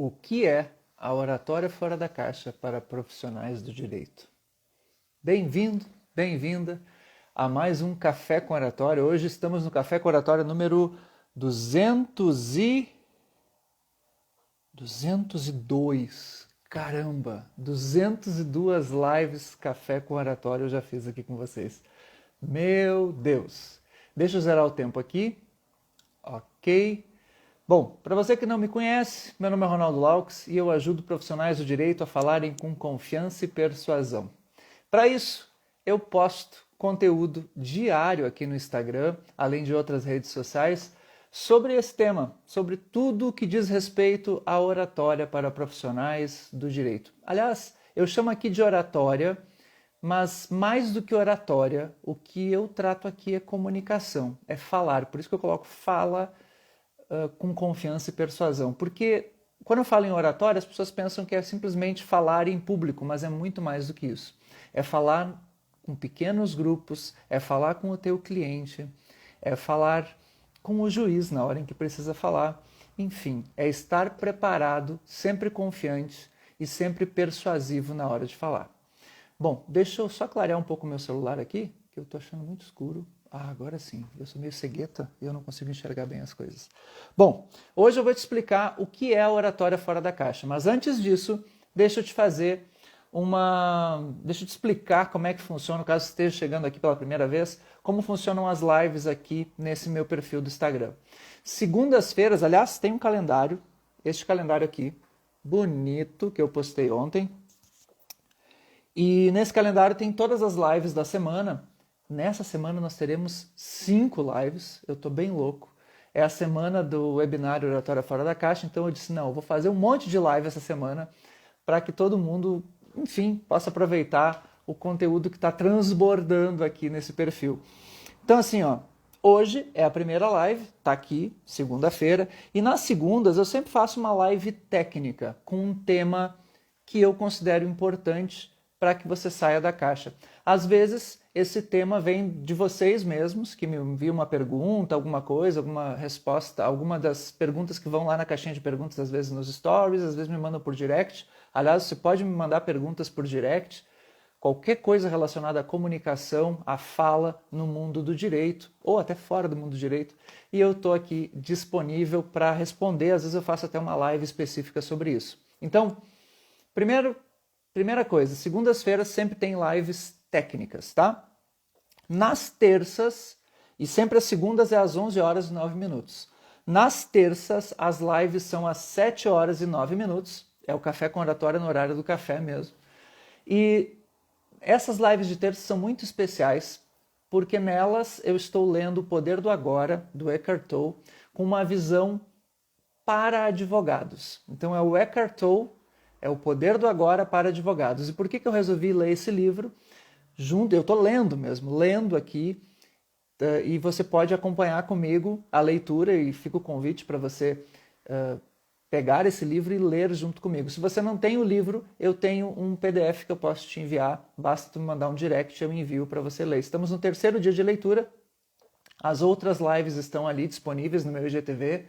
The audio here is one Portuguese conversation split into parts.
O que é a oratória fora da caixa para profissionais do direito? Bem-vindo, bem-vinda a mais um Café com Oratória. Hoje estamos no Café com Oratória número 202. Caramba, 202 lives Café com Oratória eu já fiz aqui com vocês. Meu Deus! Deixa eu zerar o tempo aqui. Ok. Bom, para você que não me conhece, meu nome é Ronaldo Laux e eu ajudo profissionais do direito a falarem com confiança e persuasão. Para isso, eu posto conteúdo diário aqui no Instagram, além de outras redes sociais, sobre esse tema, sobre tudo o que diz respeito à oratória para profissionais do direito. Aliás, eu chamo aqui de oratória, mas mais do que oratória, o que eu trato aqui é comunicação, é falar. Por isso que eu coloco fala com confiança e persuasão. Porque quando eu falo em oratória, as pessoas pensam que é simplesmente falar em público, mas é muito mais do que isso. É falar com pequenos grupos, é falar com o teu cliente, é falar com o juiz na hora em que precisa falar. Enfim, é estar preparado, sempre confiante e sempre persuasivo na hora de falar. Bom, deixa eu só clarear um pouco o meu celular aqui, que eu estou achando muito escuro. Agora sim, eu sou meio cegueta e eu não consigo enxergar bem as coisas. Bom, hoje eu vou te explicar o que é a oratória fora da caixa, mas antes disso, deixa eu te explicar como é que funciona, caso você esteja chegando aqui pela primeira vez, como funcionam as lives aqui nesse meu perfil do Instagram. Segundas-feiras, aliás, tem um calendário, este calendário aqui, bonito, que eu postei ontem, e nesse calendário tem todas as lives da semana. Nessa semana nós teremos 5 lives, eu estou bem louco. É a semana do webinário Oratória Fora da Caixa, então eu disse, não, eu vou fazer um monte de live essa semana para que todo mundo, enfim, possa aproveitar o conteúdo que está transbordando aqui nesse perfil. Então assim, ó, hoje é a primeira live, tá aqui, segunda-feira, e nas segundas eu sempre faço uma live técnica com um tema que eu considero importante para que você saia da caixa. Às vezes, esse tema vem de vocês mesmos, que me enviam uma pergunta, alguma coisa, alguma resposta, alguma das perguntas que vão lá na caixinha de perguntas, às vezes nos stories, às vezes me mandam por direct. Aliás, você pode me mandar perguntas por direct, qualquer coisa relacionada à comunicação, à fala no mundo do direito, ou até fora do mundo do direito, e eu estou aqui disponível para responder, às vezes eu faço até uma live específica sobre isso. Então, primeira coisa, segundas-feiras sempre tem lives técnicas, tá? Nas terças, e sempre as segundas é às 11 horas e 9 minutos. Nas terças, as lives são às 7 horas e 9 minutos. É o Café com Oratória no horário do café mesmo. E essas lives de terça são muito especiais, porque nelas eu estou lendo O Poder do Agora, do Eckhart Tolle, com uma visão para advogados. Então é o Eckhart Tolle, é O Poder do Agora para advogados. E por que eu resolvi ler esse livro? Eu estou lendo aqui, e você pode acompanhar comigo a leitura e fica o convite para você pegar esse livro e ler junto comigo. Se você não tem o livro, eu tenho um PDF que eu posso te enviar, basta me mandar um direct, eu envio para você ler. Estamos no terceiro dia de leitura, as outras lives estão ali disponíveis no meu IGTV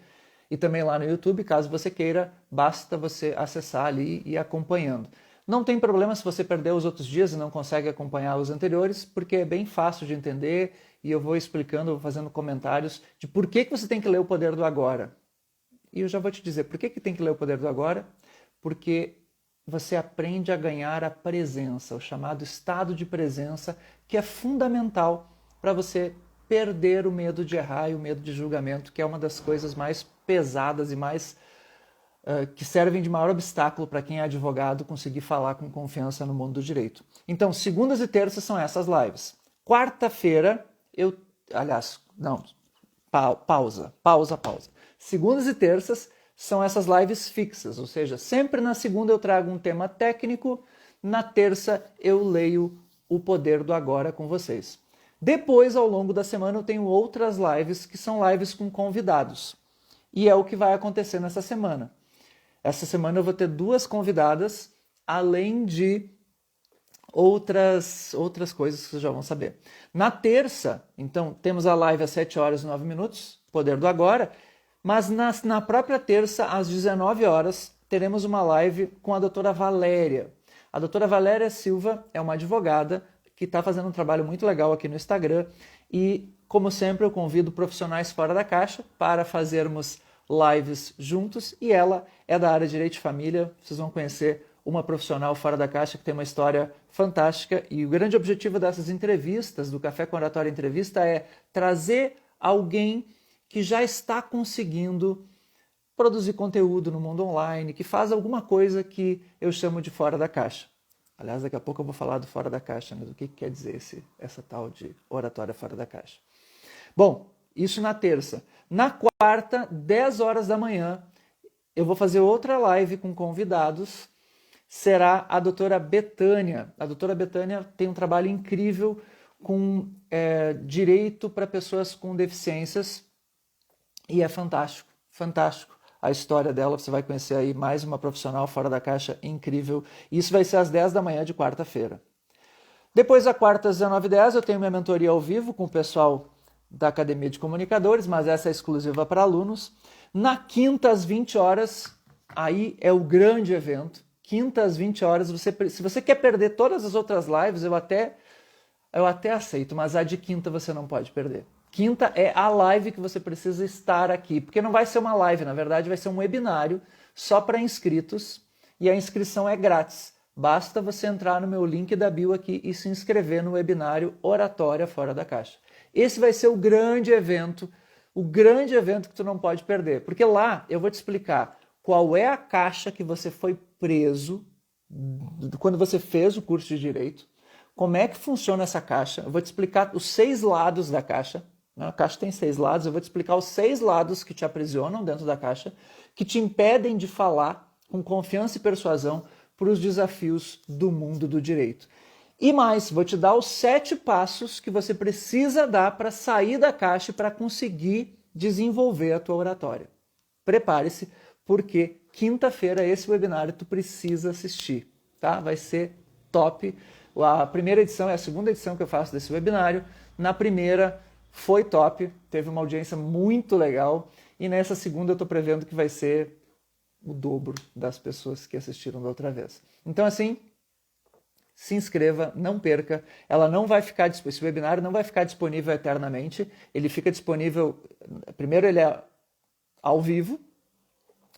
e também lá no YouTube, caso você queira, basta você acessar ali e ir acompanhando. Não tem problema se você perdeu os outros dias e não consegue acompanhar os anteriores, porque é bem fácil de entender e eu vou explicando, eu vou fazendo comentários de por que você tem que ler O Poder do Agora. E eu já vou te dizer por que tem que ler O Poder do Agora, porque você aprende a ganhar a presença, o chamado estado de presença, que é fundamental para você perder o medo de errar e o medo de julgamento, que é uma das coisas mais pesadas e mais que servem de maior obstáculo para quem é advogado conseguir falar com confiança no mundo do direito. Então, segundas e terças são essas lives. Quarta-feira, pausa. Segundas e terças são essas lives fixas, ou seja, sempre na segunda eu trago um tema técnico, na terça eu leio O Poder do Agora com vocês. Depois, ao longo da semana, eu tenho outras lives que são lives com convidados. E é o que vai acontecer nessa semana. Essa semana eu vou ter 2 convidadas, além de outras coisas que vocês já vão saber. Na terça, então, temos a live às 7 horas e 9 minutos, Poder do Agora, mas na própria terça, às 19 horas, teremos uma live com a doutora Valéria. A doutora Valéria Silva é uma advogada que está fazendo um trabalho muito legal aqui no Instagram e, como sempre, eu convido profissionais fora da caixa para fazermos lives juntos e ela é da área de Direito de Família. Vocês vão conhecer uma profissional fora da caixa que tem uma história fantástica e o grande objetivo dessas entrevistas, do Café com Oratória Entrevista, é trazer alguém que já está conseguindo produzir conteúdo no mundo online, que faz alguma coisa que eu chamo de fora da caixa. Aliás, daqui a pouco eu vou falar do fora da caixa, né? Do que quer dizer essa tal de oratória fora da caixa. Bom, isso na terça. Na quarta, 10 horas da manhã, eu vou fazer outra live com convidados. Será a doutora Betânia. A doutora Betânia tem um trabalho incrível com direito para pessoas com deficiências e é fantástico, fantástico. A história dela, você vai conhecer aí mais uma profissional fora da caixa incrível. Isso vai ser às 10 da manhã de quarta-feira. Depois, da quarta às 19h10, eu tenho minha mentoria ao vivo com o pessoal da Academia de Comunicadores, mas essa é exclusiva para alunos. Na quinta, às 20 horas, aí é o grande evento. Quinta, às 20 horas, se você quer perder todas as outras lives, eu até aceito, mas a de quinta você não pode perder. Quinta é a live que você precisa estar aqui, porque não vai ser uma live, na verdade vai ser um webinário só para inscritos e a inscrição é grátis. Basta você entrar no meu link da bio aqui e se inscrever no webinário Oratória Fora da Caixa. Esse vai ser o grande evento que tu não pode perder, porque lá eu vou te explicar qual é a caixa que você foi preso quando você fez o curso de Direito, como é que funciona essa caixa, eu vou te explicar os 6 lados da caixa. A caixa tem 6 lados, eu vou te explicar os 6 lados que te aprisionam dentro da caixa, que te impedem de falar com confiança e persuasão para os desafios do mundo do direito. E mais, vou te dar os 7 passos que você precisa dar para sair da caixa e para conseguir desenvolver a tua oratória. Prepare-se, porque quinta-feira esse webinário tu precisa assistir, tá? Vai ser top. A primeira edição é a segunda edição que eu faço desse webinário. Na primeira foi top, teve uma audiência muito legal e nessa segunda eu estou prevendo que vai ser o dobro das pessoas que assistiram da outra vez. Então assim, se inscreva, não perca, esse webinário não vai ficar disponível eternamente, ele fica disponível, primeiro ele é ao vivo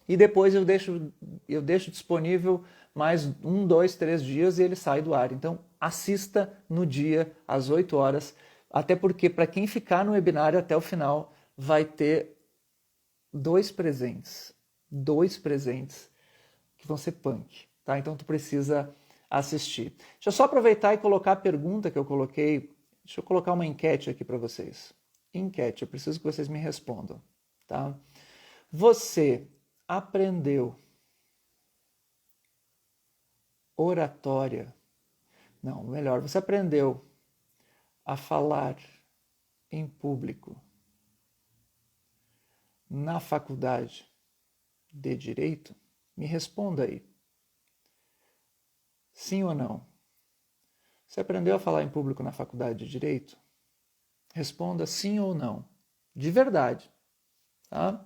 e depois eu deixo disponível mais 1, 2, 3 dias e ele sai do ar. Então assista no dia, às 8 horas, até porque para quem ficar no webinário até o final vai ter 2 presentes que vão ser punk, tá? Então tu precisa assistir. Deixa eu só aproveitar e colocar a pergunta que eu coloquei. Deixa eu colocar uma enquete aqui para vocês. Enquete, eu preciso que vocês me respondam, tá? Você aprendeu oratória? Não, melhor, você aprendeu a falar em público na faculdade de Direito? Me responda aí. Sim ou não? Você aprendeu a falar em público na faculdade de Direito? Responda sim ou não. De verdade. Tá?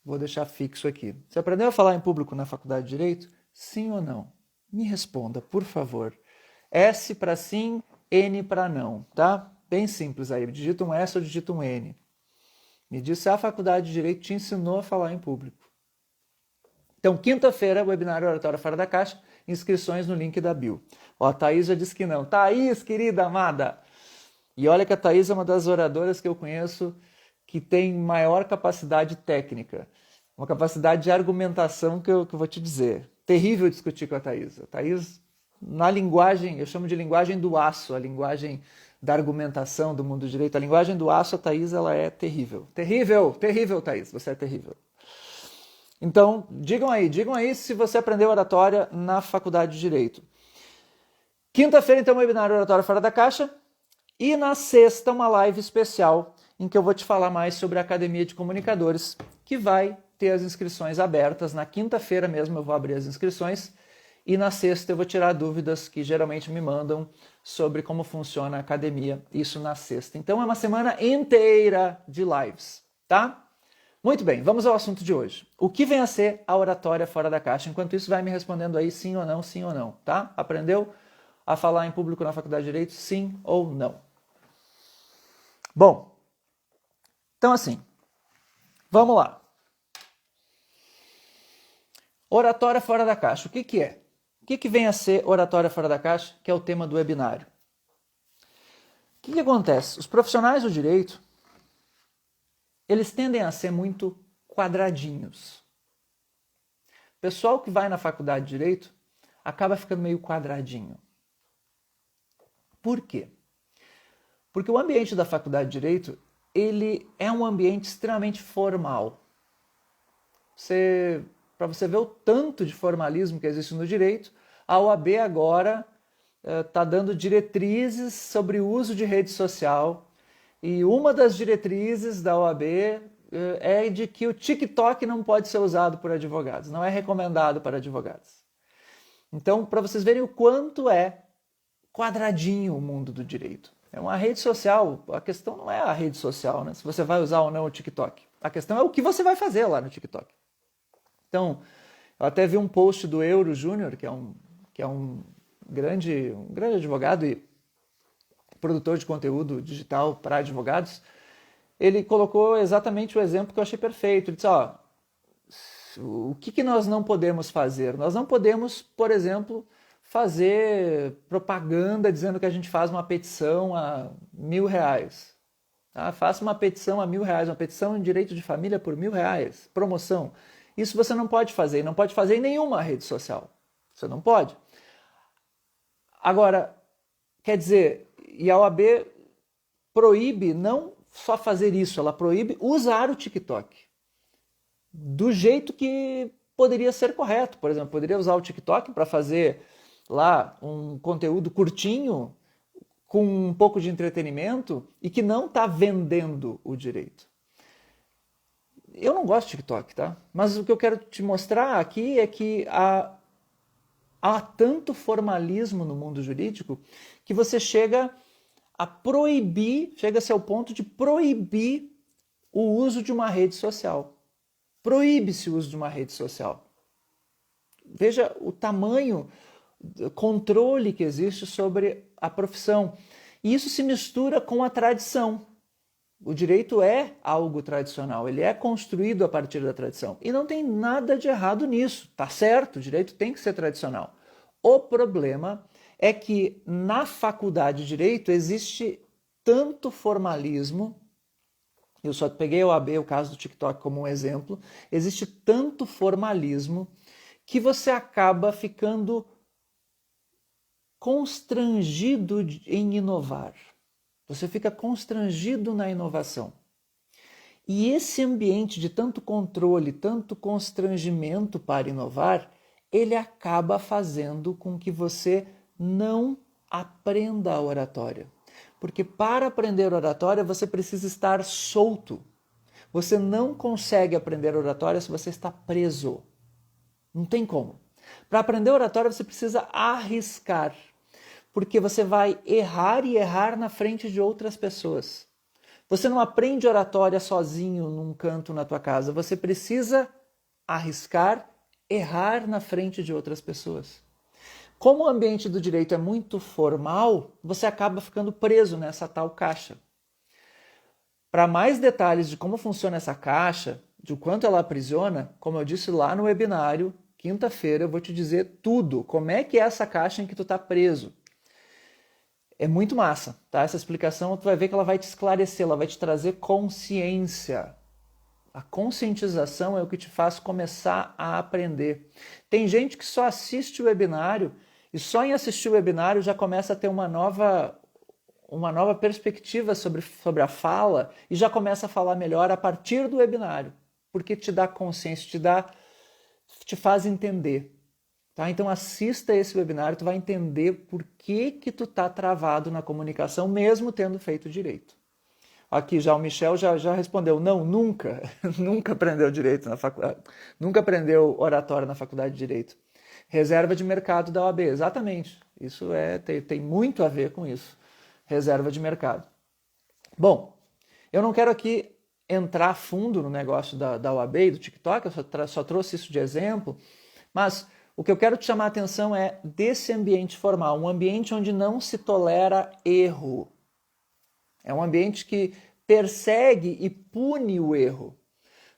Vou deixar fixo aqui. Você aprendeu a falar em público na faculdade de Direito? Sim ou não? Me responda, por favor. S para sim, N para não, tá? Bem simples aí. Digita um S ou digita um N. Me diz se a faculdade de Direito te ensinou a falar em público. Então, quinta-feira, webinário Oratória Fora da Caixa, inscrições no link da bio. Ó, a Thaís já disse que não. Thaís, querida, amada! E olha que a Thaís é uma das oradoras que eu conheço que tem maior capacidade técnica, uma capacidade de argumentação que eu vou te dizer. Terrível discutir com a Thaís. A Thaís, na linguagem, eu chamo de linguagem do aço, a linguagem da argumentação do mundo do direito, a linguagem do aço, a Thaís, ela é terrível. Terrível, terrível, Thaís, você é terrível. Então, digam aí se você aprendeu oratória na faculdade de Direito. Quinta-feira, então, webinário Oratória Fora da Caixa. E na sexta, uma live especial em que eu vou te falar mais sobre a Academia de Comunicadores, que vai ter as inscrições abertas. Na quinta-feira mesmo eu vou abrir as inscrições e na sexta eu vou tirar dúvidas que geralmente me mandam sobre como funciona a academia, isso na sexta. Então é uma semana inteira de lives, tá? Muito bem, vamos ao assunto de hoje. O que vem a ser a oratória fora da caixa? Enquanto isso, vai me respondendo aí sim ou não, tá? Aprendeu a falar em público na Faculdade de Direito? Sim ou não? Bom, então assim, vamos lá. Oratória fora da caixa, o que que é? O que que vem a ser oratória fora da caixa, que é o tema do webinário? O que que acontece? Os profissionais do direito, eles tendem a ser muito quadradinhos. O pessoal que vai na faculdade de Direito acaba ficando meio quadradinho. Por quê? Porque o ambiente da faculdade de Direito, ele é um ambiente extremamente formal. Para você ver o tanto de formalismo que existe no direito, a OAB agora está dando diretrizes sobre o uso de rede social, e uma das diretrizes da OAB é de que o TikTok não pode ser usado por advogados, não é recomendado para advogados. Então, para vocês verem o quanto é quadradinho o mundo do direito. É uma rede social, a questão não é a rede social, né? Se você vai usar ou não o TikTok. A questão é o que você vai fazer lá no TikTok. Então, eu até vi um post do Euro Júnior, que é um grande advogado e produtor de conteúdo digital para advogados. Ele colocou exatamente o exemplo que eu achei perfeito. Ele disse, ó, o que nós não podemos fazer? Nós não podemos, por exemplo, fazer propaganda dizendo que a gente faz uma petição a R$1.000. Tá? Faça uma petição a R$1.000, uma petição em direito de família por R$1.000, promoção. Isso você não pode fazer, e não pode fazer em nenhuma rede social. Você não pode. Agora, quer dizer, e a OAB proíbe não só fazer isso, ela proíbe usar o TikTok do jeito que poderia ser correto. Por exemplo, poderia usar o TikTok para fazer lá um conteúdo curtinho, com um pouco de entretenimento e que não está vendendo o direito. Eu não gosto de TikTok, tá? Mas o que eu quero te mostrar aqui é que há tanto formalismo no mundo jurídico que você chega a proibir, chega-se ao ponto de proibir o uso de uma rede social. Proíbe-se o uso de uma rede social. Veja o tamanho, controle que existe sobre a profissão. E isso se mistura com a tradição. O direito é algo tradicional, ele é construído a partir da tradição. E não tem nada de errado nisso, tá certo, o direito tem que ser tradicional. O problema é que na faculdade de Direito existe tanto formalismo, eu só peguei o caso do TikTok como um exemplo, existe tanto formalismo que você acaba ficando constrangido em inovar. Você fica constrangido na inovação. E esse ambiente de tanto controle, tanto constrangimento para inovar, ele acaba fazendo com que você não aprenda a oratória. Porque para aprender oratória você precisa estar solto. Você não consegue aprender oratória se você está preso. Não tem como. Para aprender oratória você precisa arriscar. Porque você vai errar e errar na frente de outras pessoas. Você não aprende oratória sozinho num canto na tua casa. Você precisa arriscar, errar na frente de outras pessoas. Como o ambiente do direito é muito formal, você acaba ficando preso nessa tal caixa. Para mais detalhes de como funciona essa caixa, de quanto ela aprisiona, como eu disse lá no webinário, quinta-feira, eu vou te dizer tudo. Como é que é essa caixa em que tu está preso? É muito massa, tá? Essa explicação tu vai ver que ela vai te esclarecer, ela vai te trazer consciência. A conscientização é o que te faz começar a aprender. Tem gente que só assiste o webinário e só em assistir o webinário já começa a ter uma nova perspectiva sobre a fala e já começa a falar melhor a partir do webinário, porque te dá consciência, te faz entender. Tá? Então assista esse webinário, tu vai entender por que tu tá travado na comunicação, mesmo tendo feito direito. Aqui já o Michel já respondeu, não, nunca, nunca aprendeu direito na faculdade, nunca aprendeu oratória na faculdade de direito. Reserva de mercado da OAB, exatamente, isso tem muito a ver com isso, reserva de mercado. Bom, eu não quero aqui entrar fundo no negócio da UAB e do TikTok, eu só trouxe isso de exemplo, mas o que eu quero te chamar a atenção é desse ambiente formal, um ambiente onde não se tolera erro. É um ambiente que persegue e pune o erro.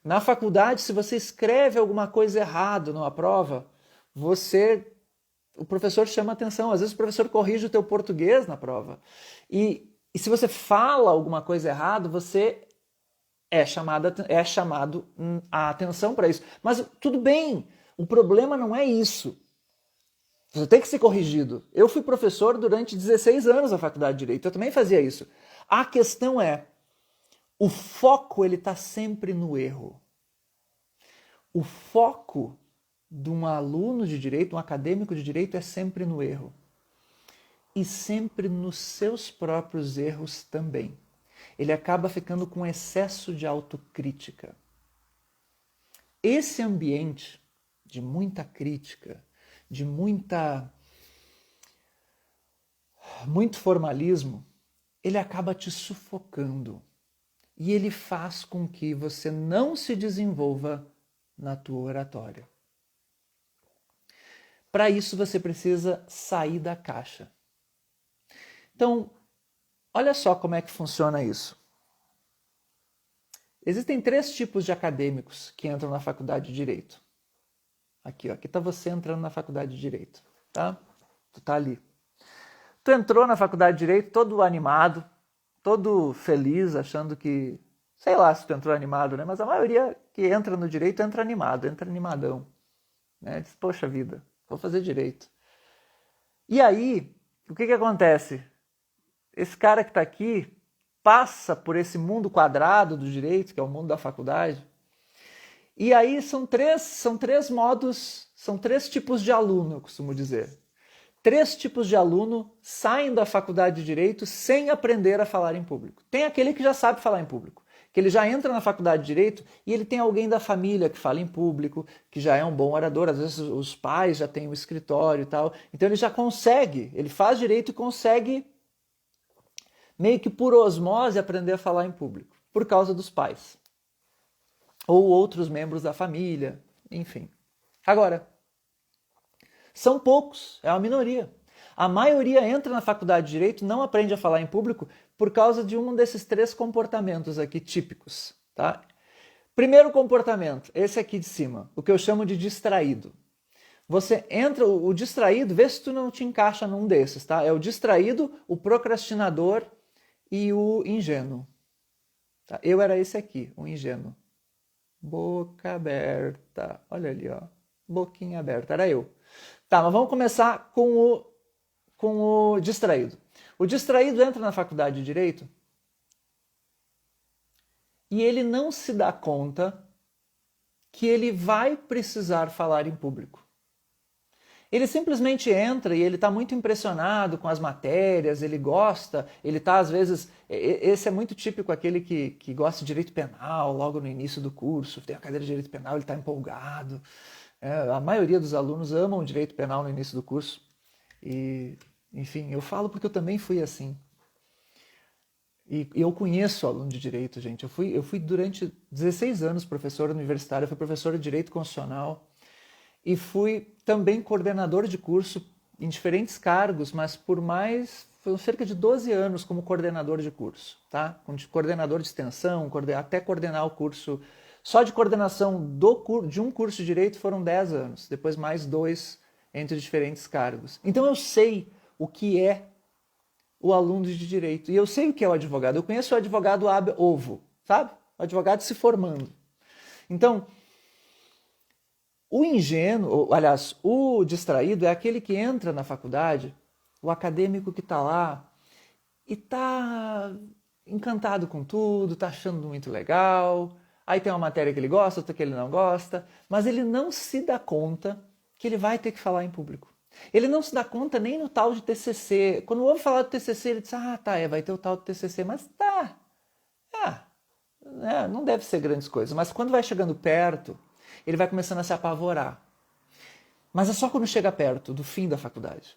Na faculdade, se você escreve alguma coisa errada numa prova, o professor chama atenção. Às vezes o professor corrige o teu português na prova. E se você fala alguma coisa errada, você é chamado a atenção para isso. Mas tudo bem, o problema não é isso. Você tem que ser corrigido. Eu fui professor durante 16 anos na faculdade de Direito, eu também fazia isso. A questão é, o foco ele está sempre no erro. O foco de um aluno de direito, um acadêmico de direito, é sempre no erro. E sempre nos seus próprios erros também. Ele acaba ficando com excesso de autocrítica. Esse ambiente de muita crítica, de muito formalismo, ele acaba te sufocando. E ele faz com que você não se desenvolva na tua oratória. Para isso você precisa sair da caixa. Então, olha só como é que funciona isso. Existem 3 tipos de acadêmicos que entram na faculdade de Direito. Aqui está você entrando na faculdade de Direito, tá? Tu tá ali. Tu entrou na faculdade de Direito todo animado, todo feliz, achando que... Sei lá se tu entrou animado, né? Mas a maioria que entra no Direito entra animado, entra animadão. Né? Diz, poxa vida, vou fazer Direito. E aí, o que acontece? Esse cara que está aqui passa por esse mundo quadrado do Direito, que é o mundo da faculdade, e aí são três modos, são 3 tipos de aluno, eu costumo dizer. 3 tipos de aluno saem da faculdade de Direito sem aprender a falar em público. Tem aquele que já sabe falar em público, que ele já entra na faculdade de Direito e ele tem alguém da família que fala em público, que já é um bom orador, às vezes os pais já têm um escritório e tal, então ele já consegue, ele faz Direito e consegue meio que por osmose aprender a falar em público, por causa dos pais. Ou outros membros da família, enfim. Agora, são poucos, é uma minoria. A maioria entra na faculdade de Direito, não aprende a falar em público por causa de um desses 3 comportamentos aqui típicos. Tá? Primeiro comportamento, esse aqui de cima, o que eu chamo de distraído. Você entra, o distraído, vê se tu não te encaixa num desses, tá? É o distraído, o procrastinador e o ingênuo. Tá? Eu era esse aqui, o ingênuo. Boca aberta. Olha ali, ó. Boquinha aberta. Era eu. Tá, mas vamos começar com o distraído. O distraído entra na faculdade de Direito e ele não se dá conta que ele vai precisar falar em público. Ele simplesmente entra e ele está muito impressionado com as matérias, ele gosta, ele está às vezes... Esse é muito típico, aquele que gosta de direito penal logo no início do curso, tem a cadeira de direito penal, ele está empolgado. A maioria dos alunos amam direito penal no início do curso. E, enfim, eu falo porque eu também fui assim. E eu conheço aluno de direito, gente. Eu fui durante 16 anos professor universitário, eu fui professor de direito constitucional. E fui também coordenador de curso em diferentes cargos, mas foi cerca de 12 anos como coordenador de curso, tá? Coordenador de extensão, até coordenar o curso. Só de coordenação de um curso de Direito foram 10 anos, depois mais 2 entre diferentes cargos. Então eu sei o que é o aluno de Direito, e eu sei o que é o advogado. Eu conheço o advogado ab ovo, sabe? O advogado se formando. Então... O ingênuo, aliás, o distraído é aquele que entra na faculdade, o acadêmico que está lá e está encantado com tudo, está achando muito legal, aí tem uma matéria que ele gosta, outra que ele não gosta, mas ele não se dá conta que ele vai ter que falar em público. Ele não se dá conta nem no tal de TCC. Quando ouve falar do TCC, ele diz, vai ter o tal do TCC, mas não deve ser grandes coisas. Mas quando vai chegando perto... ele vai começando a se apavorar. Mas é só quando chega perto do fim da faculdade.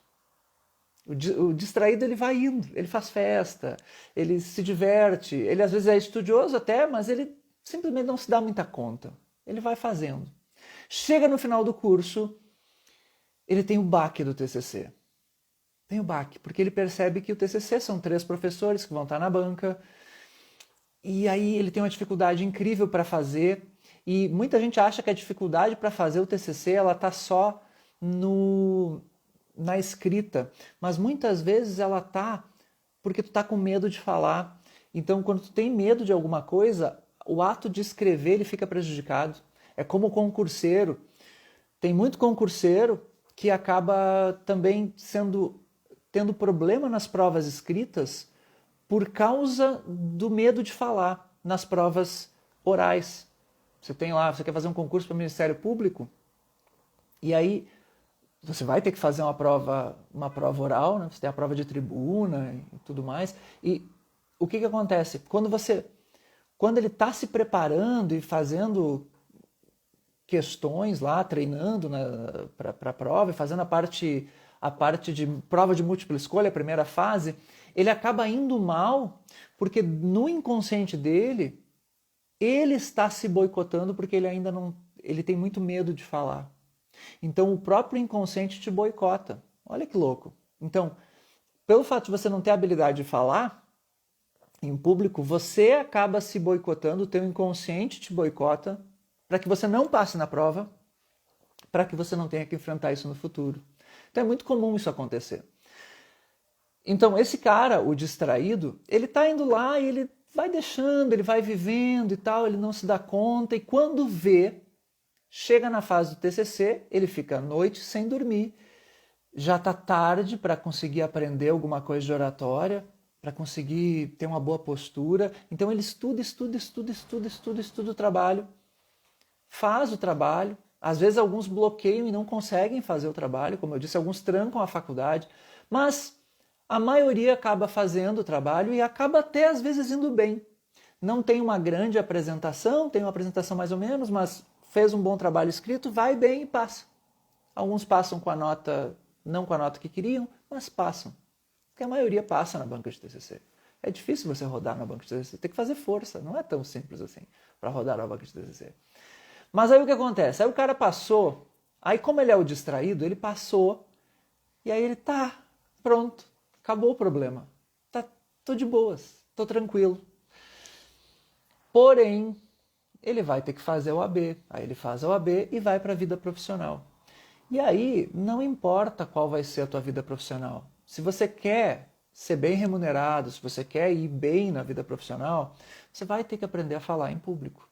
O distraído ele vai indo, ele faz festa, ele se diverte, ele às vezes é estudioso até, mas ele simplesmente não se dá muita conta. Ele vai fazendo. Chega no final do curso, ele tem o baque do TCC. Tem o baque, porque ele percebe que o TCC são 3 professores que vão estar na banca, e aí ele tem uma dificuldade incrível para fazer, e muita gente acha que a dificuldade para fazer o TCC ela está só na escrita, mas muitas vezes ela está porque tu está com medo de falar. Então, quando tu tem medo de alguma coisa, o ato de escrever ele fica prejudicado. É como o concurseiro. Tem muito concurseiro que acaba também tendo problema nas provas escritas por causa do medo de falar nas provas orais. Você tem lá, você quer fazer um concurso para o Ministério Público, e aí você vai ter que fazer uma prova oral, né? Você tem a prova de tribuna e tudo mais. E o que acontece? Quando ele está se preparando e fazendo questões lá, treinando para a prova, e fazendo a parte de prova de múltipla escolha, a primeira fase, ele acaba indo mal, porque no inconsciente dele, ele está se boicotando porque ele ainda não... Ele tem muito medo de falar. Então o próprio inconsciente te boicota. Olha que louco. Então, pelo fato de você não ter a habilidade de falar em público, você acaba se boicotando, o teu inconsciente te boicota para que você não passe na prova, para que você não tenha que enfrentar isso no futuro. Então é muito comum isso acontecer. Então esse cara, o distraído, ele está indo lá e ele vai deixando, ele vai vivendo e tal, ele não se dá conta, e quando vê, chega na fase do TCC, ele fica à noite sem dormir, já está tarde para conseguir aprender alguma coisa de oratória, para conseguir ter uma boa postura. Então ele estuda o trabalho, faz o trabalho. Às vezes alguns bloqueiam e não conseguem fazer o trabalho, como eu disse, alguns trancam a faculdade, mas a maioria acaba fazendo o trabalho e acaba até às vezes indo bem. Não tem uma grande apresentação, tem uma apresentação mais ou menos, mas fez um bom trabalho escrito, vai bem e passa. Alguns passam com a nota, não com a nota que queriam, mas passam. Porque a maioria passa na banca de TCC. É difícil você rodar na banca de TCC, tem que fazer força, não é tão simples assim para rodar na banca de TCC. Mas aí o que acontece? Aí o cara passou, aí como ele é o distraído, ele passou, e aí ele tá, pronto, acabou o problema. Tô de boas, tô tranquilo. Porém, ele vai ter que fazer o AB. Aí ele faz o AB e vai para a vida profissional. E aí, não importa qual vai ser a tua vida profissional. Se você quer ser bem remunerado, se você quer ir bem na vida profissional, você vai ter que aprender a falar em público.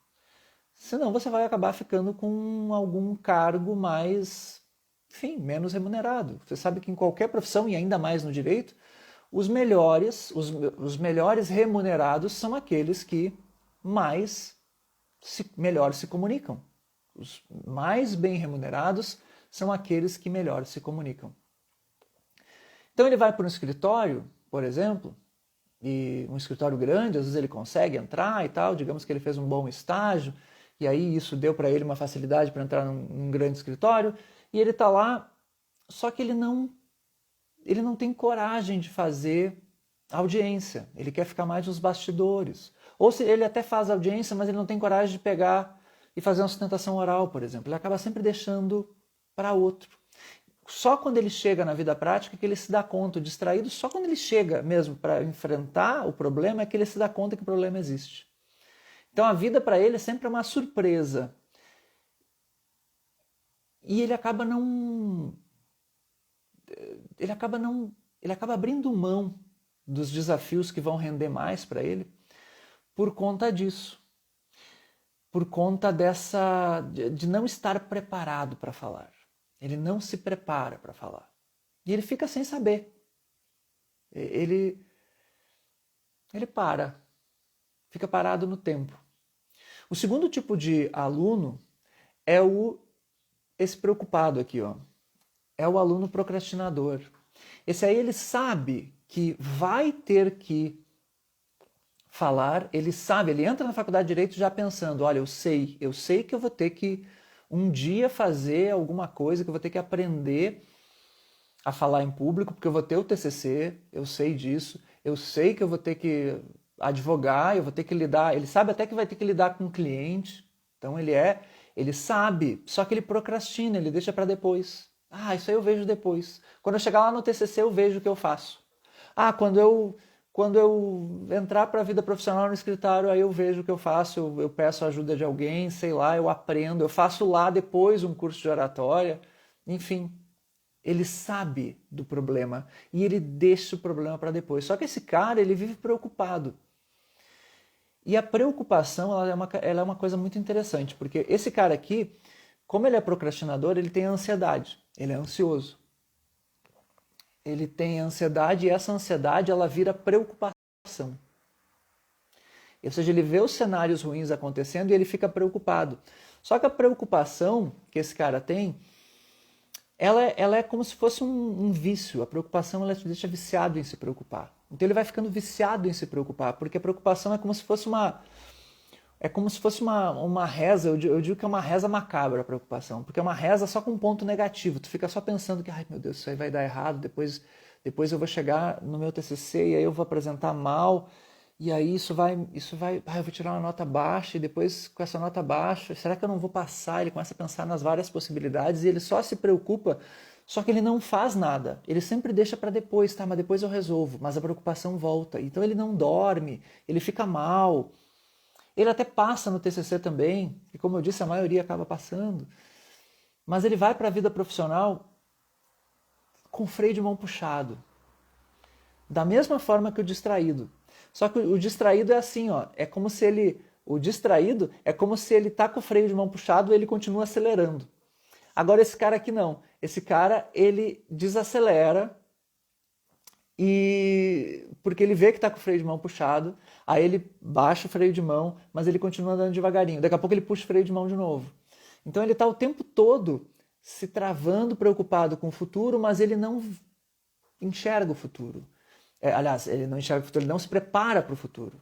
Senão você vai acabar ficando com algum cargo mais, enfim, menos remunerado. Você sabe que em qualquer profissão, e ainda mais no direito, os melhores remunerados são aqueles que melhor se comunicam. Os mais bem remunerados são aqueles que melhor se comunicam. Então ele vai para um escritório, por exemplo, e um escritório grande, às vezes ele consegue entrar e tal, digamos que ele fez um bom estágio, e aí isso deu para ele uma facilidade para entrar num grande escritório, e ele está lá, só que ele não tem coragem de fazer audiência, ele quer ficar mais nos bastidores. Ou se ele até faz audiência, mas ele não tem coragem de pegar e fazer uma sustentação oral, por exemplo. Ele acaba sempre deixando para outro. Só quando ele chega na vida prática que ele se dá conta, o distraído, só quando ele chega mesmo para enfrentar o problema é que ele se dá conta que o problema existe. Então a vida para ele é sempre uma surpresa. E ele acaba abrindo mão dos desafios que vão render mais para ele por conta disso. Por conta de não estar preparado para falar. Ele não se prepara para falar. E ele fica sem saber. Ele fica parado no tempo. O segundo tipo de aluno é esse preocupado aqui, ó. É o aluno procrastinador. Esse aí ele sabe que vai ter que falar, ele entra na faculdade de Direito já pensando, olha, eu sei que eu vou ter que um dia fazer alguma coisa, que eu vou ter que aprender a falar em público, porque eu vou ter o TCC, eu sei disso, eu sei que eu vou ter que advogar, eu vou ter que lidar, ele sabe até que vai ter que lidar com o cliente, então ele sabe, só que ele procrastina, ele deixa para depois. Ah, isso aí eu vejo depois. Quando eu chegar lá no TCC eu vejo o que eu faço. Ah, quando eu entrar para a vida profissional no escritório, aí eu vejo o que eu faço, eu peço a ajuda de alguém, sei lá, eu aprendo, eu faço lá depois um curso de oratória, enfim. Ele sabe do problema e ele deixa o problema para depois. Só que esse cara, ele vive preocupado. E a preocupação, ela é uma coisa muito interessante, porque esse cara aqui, como ele é procrastinador, ele tem ansiedade, ele é ansioso. Ele tem ansiedade e essa ansiedade, ela vira preocupação. Ou seja, ele vê os cenários ruins acontecendo e ele fica preocupado. Só que a preocupação que esse cara tem, ela é como se fosse um vício. A preocupação ela te deixa viciado em se preocupar. Então ele vai ficando viciado em se preocupar, porque a preocupação é como se fosse uma reza, eu digo que é uma reza macabra a preocupação, porque é uma reza só com um ponto negativo. Tu fica só pensando que, ai meu Deus, isso aí vai dar errado, depois eu vou chegar no meu TCC e aí eu vou apresentar mal, e aí eu vou tirar uma nota baixa, e depois com essa nota baixa, será que eu não vou passar? Ele começa a pensar nas várias possibilidades e ele só se preocupa, só que ele não faz nada. Ele sempre deixa para depois, tá? Mas depois eu resolvo. Mas a preocupação volta. Então ele não dorme, ele fica mal. Ele até passa no TCC também, e como eu disse, a maioria acaba passando. Mas ele vai para a vida profissional com freio de mão puxado. Da mesma forma que o distraído. Só que o distraído é assim, ó, o distraído é como se ele tá com o freio de mão puxado e ele continua acelerando. Agora esse cara aqui não. Esse cara, ele desacelera e porque ele vê que está com o freio de mão puxado, aí ele baixa o freio de mão, mas ele continua andando devagarinho. Daqui a pouco ele puxa o freio de mão de novo. Então ele está o tempo todo se travando, preocupado com o futuro, mas ele não enxerga o futuro. Aliás, ele não enxerga o futuro, ele não se prepara para o futuro.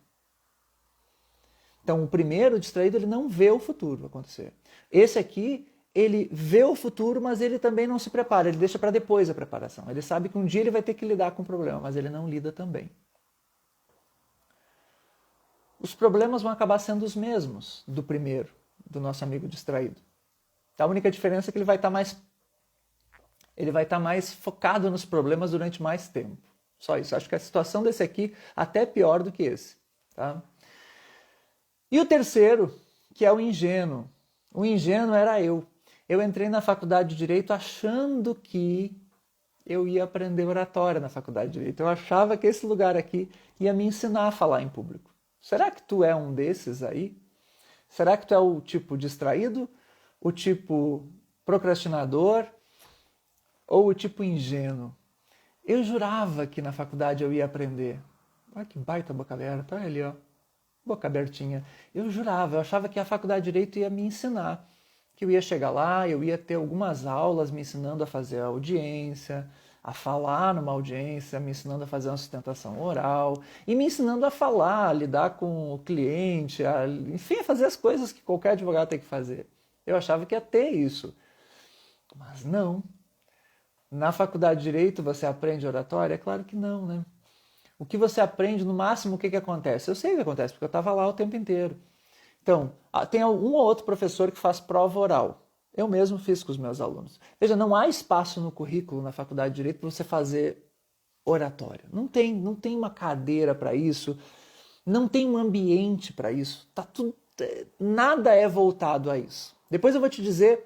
Então o primeiro, o distraído, ele não vê o futuro acontecer. Esse aqui, ele vê o futuro, mas ele também não se prepara, ele deixa para depois a preparação. Ele sabe que um dia ele vai ter que lidar com o problema, mas ele não lida também. Os problemas vão acabar sendo os mesmos do primeiro, do nosso amigo distraído. A única diferença é que ele vai estar mais focado nos problemas durante mais tempo. Só isso. Acho que a situação desse aqui até é pior do que esse. Tá? E o terceiro, que é o ingênuo. O ingênuo era eu. Eu entrei na faculdade de Direito achando que eu ia aprender oratória na faculdade de Direito. Eu achava que esse lugar aqui ia me ensinar a falar em público. Será que tu é um desses aí? Será que tu é o tipo distraído? O tipo procrastinador? Ou o tipo ingênuo? Eu jurava que na faculdade eu ia aprender. Olha que baita boca aberta, olha ali, ó. Boca abertinha. Eu jurava, eu achava que a faculdade de Direito ia me ensinar. Que eu ia chegar lá, eu ia ter algumas aulas me ensinando a fazer a audiência, a falar numa audiência, me ensinando a fazer uma sustentação oral, e me ensinando a falar, a lidar com o cliente, enfim, a fazer as coisas que qualquer advogado tem que fazer. Eu achava que ia ter isso. Mas não. Na faculdade de Direito você aprende oratória? É claro que não, né? O que você aprende, no máximo, o que acontece? Eu sei o que acontece, porque eu estava lá o tempo inteiro. Então, tem um ou outro professor que faz prova oral. Eu mesmo fiz com os meus alunos. Veja, não há espaço no currículo na faculdade de Direito para você fazer oratória. Não tem uma cadeira para isso, não tem um ambiente para isso. Nada é voltado a isso. Depois eu vou te dizer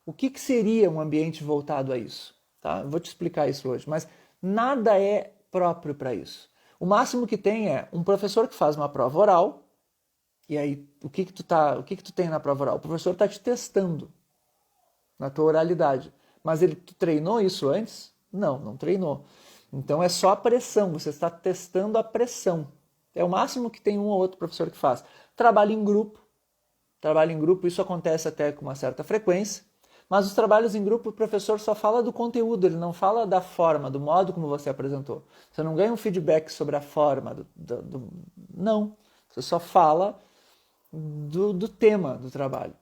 o que seria um ambiente voltado a isso. Tá? Eu vou te explicar isso hoje, mas nada é próprio para isso. O máximo que tem é um professor que faz uma prova oral, e aí o que tu tem na prova oral? O professor está te testando na tua oralidade. Mas tu treinou isso antes? Não treinou. Então é só a pressão, você está testando a pressão. É o máximo que tem um ou outro professor que faz. Trabalho em grupo, isso acontece até com uma certa frequência. Mas os trabalhos em grupo, o professor só fala do conteúdo, ele não fala da forma, do modo como você apresentou. Você não ganha um feedback sobre a forma, não. Você só fala do tema do trabalho.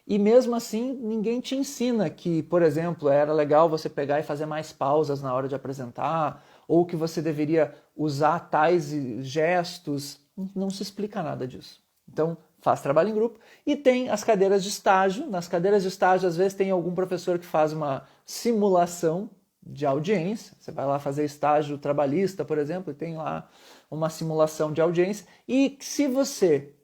E mesmo assim, ninguém te ensina que, por exemplo, era legal você pegar e fazer mais pausas na hora de apresentar, ou que você deveria usar tais gestos. não se explica nada disso. Então, faz trabalho em grupo. E tem as cadeiras de estágio. Nas cadeiras de estágio, às vezes, tem algum professor que faz uma simulação de audiência. Você vai lá fazer estágio trabalhista, por exemplo, e tem lá uma simulação de audiência. E se você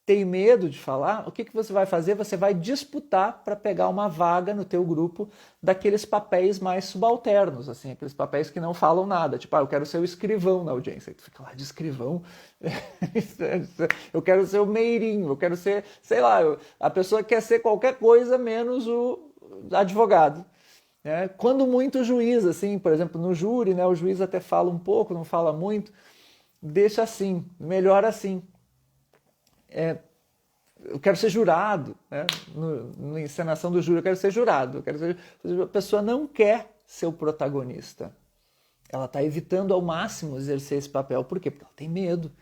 tem medo de falar, o que você vai fazer? Você vai disputar para pegar uma vaga no teu grupo daqueles papéis mais subalternos, assim, aqueles papéis que não falam nada. Tipo, eu quero ser o escrivão na audiência. Aí tu fica lá de escrivão. Eu quero ser o meirinho, eu quero ser, sei lá, a pessoa quer ser qualquer coisa menos o advogado. Quando muito juiz, assim, por exemplo, no júri, né, o juiz até fala um pouco, não fala muito, deixa assim, melhor assim. Eu quero ser jurado, né? Na encenação do júri, eu quero ser jurado. A pessoa não quer ser o protagonista. Ela está evitando ao máximo exercer esse papel. Por quê? Porque ela tem medo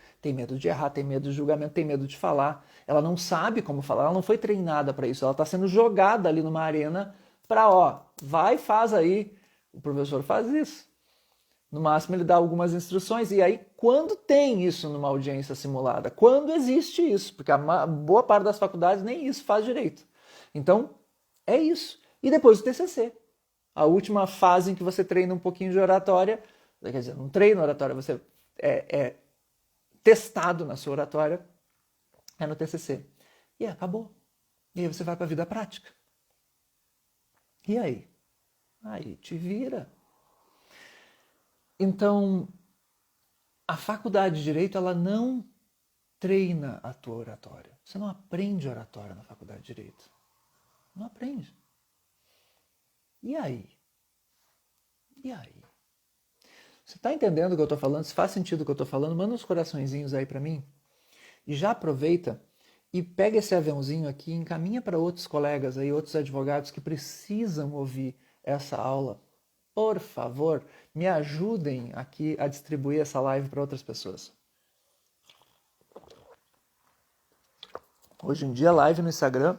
de errar, tem medo de julgamento, tem medo de falar. Ela não sabe como falar, ela não foi treinada para isso. Ela está sendo jogada ali numa arena para, vai, faz aí. O professor faz isso. No máximo ele dá algumas instruções, e aí quando tem isso numa audiência simulada? Quando existe isso? Porque a boa parte das faculdades nem isso faz direito. Então, é isso. E depois o TCC. A última fase em que você treina um pouquinho de oratória, quer dizer, não treina oratória, você é testado na sua oratória, é no TCC. E acabou. E aí você vai para a vida prática. E aí? Aí te vira. Então, a faculdade de Direito, ela não treina a tua oratória. Você não aprende oratória na faculdade de Direito. Não aprende. E aí? E aí? Você está entendendo o que eu estou falando? Se faz sentido o que eu estou falando, manda uns coraçõezinhos aí para mim. E já aproveita e pega esse aviãozinho aqui e encaminha para outros colegas aí, outros advogados que precisam ouvir essa aula. Por favor, me ajudem aqui a distribuir essa live para outras pessoas. Hoje em dia, live no Instagram,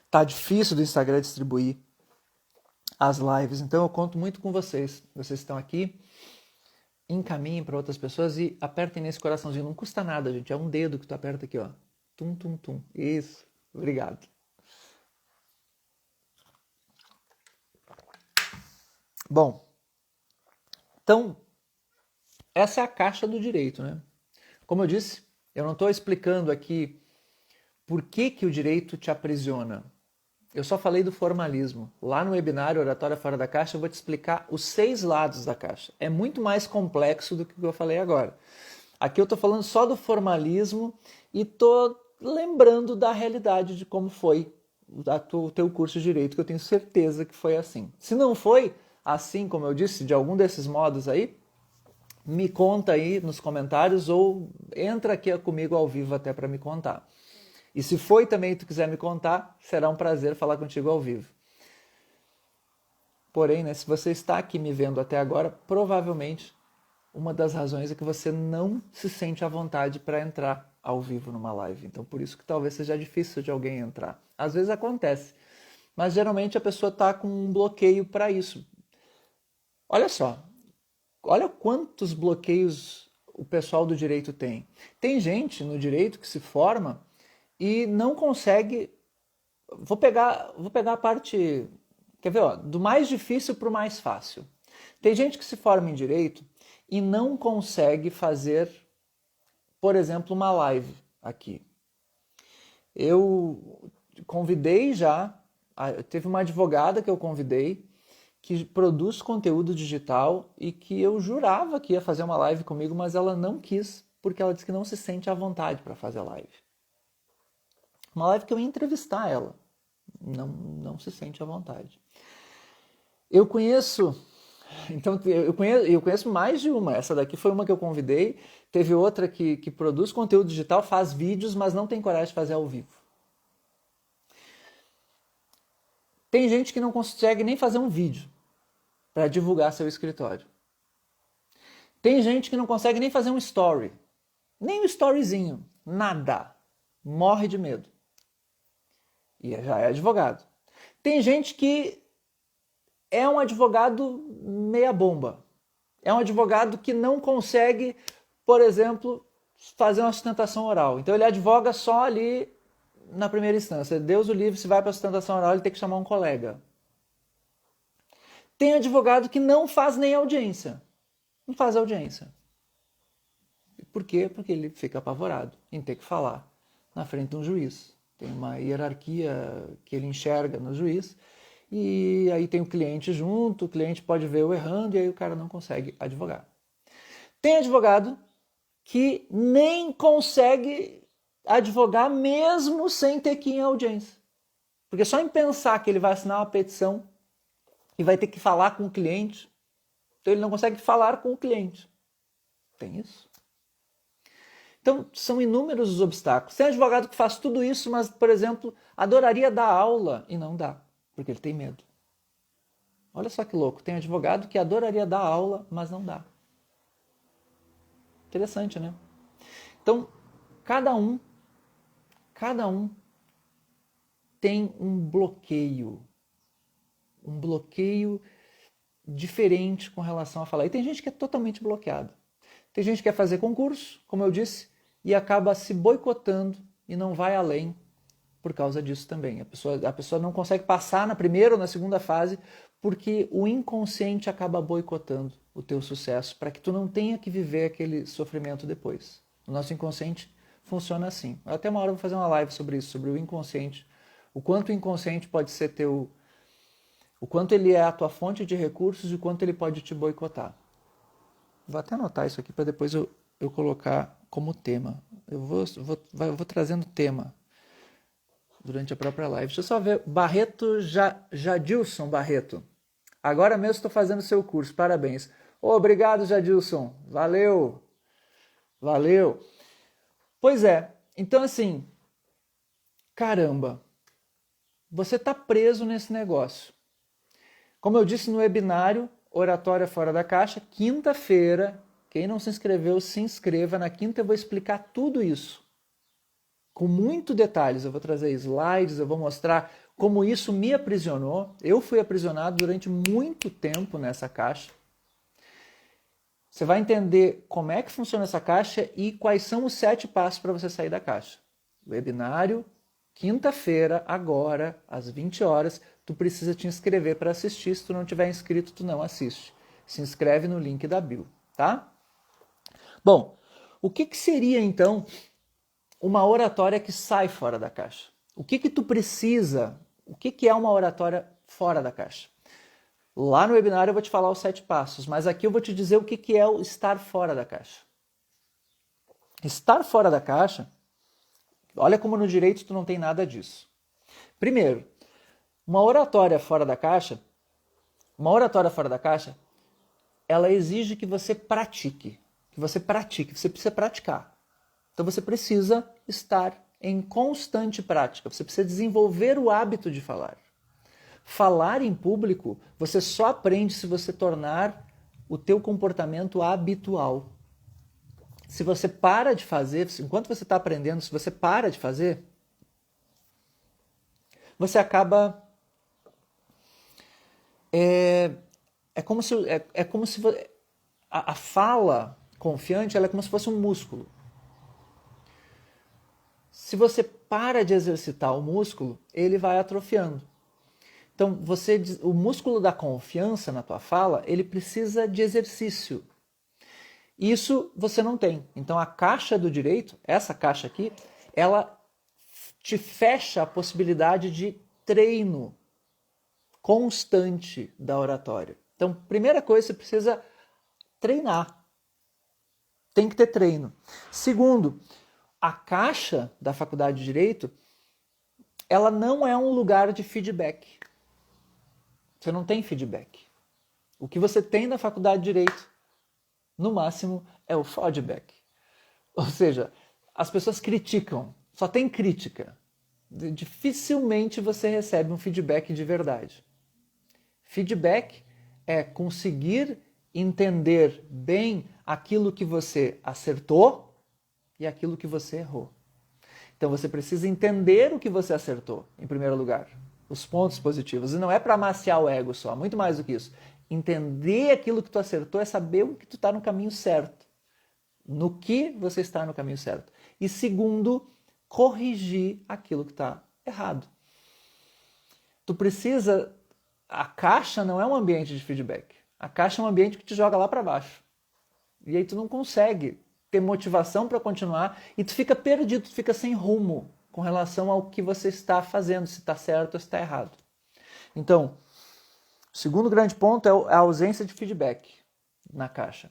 tá difícil do Instagram distribuir as lives, então eu conto muito com vocês. Vocês estão aqui, encaminhem para outras pessoas e apertem nesse coraçãozinho. Não custa nada, gente, é um dedo que tu aperta aqui, ó. Tum, tum, tum. Isso, obrigado. Bom, então, essa é a caixa do direito, né? Como eu disse, eu não estou explicando aqui por que o direito te aprisiona. Eu só falei do formalismo. Lá no webinário Oratória Fora da Caixa eu vou te explicar os 6 lados da caixa. É muito mais complexo do que o que eu falei agora. Aqui eu estou falando só do formalismo e estou lembrando da realidade de como foi o teu curso de Direito, que eu tenho certeza que foi assim. Se não foi assim, como eu disse, de algum desses modos aí, me conta aí nos comentários ou entra aqui comigo ao vivo até para me contar. E se foi também e tu quiser me contar, será um prazer falar contigo ao vivo. Porém, né, se você está aqui me vendo até agora, provavelmente uma das razões é que você não se sente à vontade para entrar ao vivo numa live. Então, por isso que talvez seja difícil de alguém entrar. Às vezes acontece, mas geralmente a pessoa está com um bloqueio para isso. Olha só, olha quantos bloqueios o pessoal do direito tem. Tem gente no direito que se forma e não consegue... Vou pegar a parte... Quer ver? Ó, do mais difícil para o mais fácil. Tem gente que se forma em direito e não consegue fazer, por exemplo, uma live aqui. Eu convidei já, teve uma advogada que eu convidei, que produz conteúdo digital e que eu jurava que ia fazer uma live comigo, mas ela não quis, porque ela disse que não se sente à vontade para fazer a live. Uma live que eu ia entrevistar ela. Não se sente à vontade. Eu conheço mais de uma. Essa daqui foi uma que eu convidei. Teve outra que produz conteúdo digital, faz vídeos, mas não tem coragem de fazer ao vivo. Tem gente que não consegue nem fazer um vídeo para divulgar seu escritório. Tem gente que não consegue nem fazer um story. Nem um storyzinho. Nada. Morre de medo. E já é advogado. Tem gente que é um advogado meia bomba. É um advogado que não consegue, por exemplo, fazer uma sustentação oral. Então ele advoga só ali na primeira instância. Deus o livre, se vai para a sustentação oral, ele tem que chamar um colega. Tem advogado que não faz nem audiência. Não faz audiência. Por quê? Porque ele fica apavorado em ter que falar na frente de um juiz. Tem uma hierarquia que ele enxerga no juiz, e aí tem o cliente junto, o cliente pode ver eu errando, e aí o cara não consegue advogar. Tem advogado que nem consegue advogar mesmo sem ter que ir em audiência. Porque só em pensar que ele vai assinar uma petição e vai ter que falar com o cliente, então ele não consegue falar com o cliente. Tem isso. Então, são inúmeros os obstáculos. Tem advogado que faz tudo isso, mas, por exemplo, adoraria dar aula e não dá, porque ele tem medo. Olha só que louco. Tem advogado que adoraria dar aula, mas não dá. Interessante, né? Então, cada um tem um bloqueio diferente com relação a falar. E tem gente que é totalmente bloqueada. Tem gente que quer fazer concurso, como eu disse, e acaba se boicotando e não vai além por causa disso também. A pessoa não consegue passar na primeira ou na segunda fase porque o inconsciente acaba boicotando o teu sucesso para que tu não tenha que viver aquele sofrimento depois. O nosso inconsciente funciona assim. Até uma hora eu vou fazer uma live sobre isso, sobre o inconsciente. O quanto o inconsciente pode ser teu... O quanto ele é a tua fonte de recursos e o quanto ele pode te boicotar. Vou até anotar isso aqui para depois eu colocar como tema. Eu vou trazendo tema durante a própria live. Deixa eu só ver. Barreto, Jadilson Barreto. Agora mesmo estou fazendo seu curso. Parabéns. Obrigado, Jadilson. Valeu. Valeu. Pois é. Então, assim, caramba, você está preso nesse negócio. Como eu disse no webinário Oratória Fora da Caixa, quinta-feira, quem não se inscreveu, se inscreva. Na quinta eu vou explicar tudo isso, com muitos detalhes. Eu vou trazer slides, eu vou mostrar como isso me aprisionou. Eu fui aprisionado durante muito tempo nessa caixa. Você vai entender como é que funciona essa caixa e quais são os 7 passos para você sair da caixa. Webinário, quinta-feira, agora, às 20 horas. Tu precisa te inscrever para assistir. Se tu não tiver inscrito, tu não assiste. Se inscreve no link da bio, tá? Bom, o que seria então uma oratória que sai fora da caixa? O que tu precisa? O que é uma oratória fora da caixa? Lá no webinário eu vou te falar os 7 passos, mas aqui eu vou te dizer o que é o estar fora da caixa. Estar fora da caixa, olha como no direito tu não tem nada disso. Primeiro, uma oratória fora da caixa, ela exige que você pratique, você precisa praticar. Então você precisa estar em constante prática, você precisa desenvolver o hábito de falar. Falar em público, você só aprende se você tornar o teu comportamento habitual. Se você para de fazer, enquanto você está aprendendo, se você para de fazer, você acaba... É como se a fala confiante, ela é como se fosse um músculo. Se você para de exercitar o músculo, ele vai atrofiando. Então, o músculo da confiança na tua fala, ele precisa de exercício. Isso você não tem. Então, a caixa do direito, essa caixa aqui, ela te fecha a possibilidade de treino constante da oratória. Então, primeira coisa, você precisa treinar. Tem que ter treino. Segundo, a caixa da faculdade de Direito, ela não é um lugar de feedback. Você não tem feedback. O que você tem na faculdade de Direito, no máximo, é o feedback. Ou seja, as pessoas criticam, só tem crítica. Dificilmente você recebe um feedback de verdade. Feedback é conseguir entender bem aquilo que você acertou e aquilo que você errou. Então você precisa entender o que você acertou, em primeiro lugar, os pontos positivos. E não é para amaciar o ego só, muito mais do que isso. Entender aquilo que tu acertou é saber que tu está no caminho certo. no que você está no caminho certo. E segundo, corrigir aquilo que está errado. Tu precisa... A caixa não é um ambiente de feedback. A caixa é um ambiente que te joga lá para baixo. E aí tu não consegue ter motivação para continuar e tu fica perdido, tu fica sem rumo com relação ao que você está fazendo, se está certo ou se está errado. Então, o segundo grande ponto é a ausência de feedback na caixa.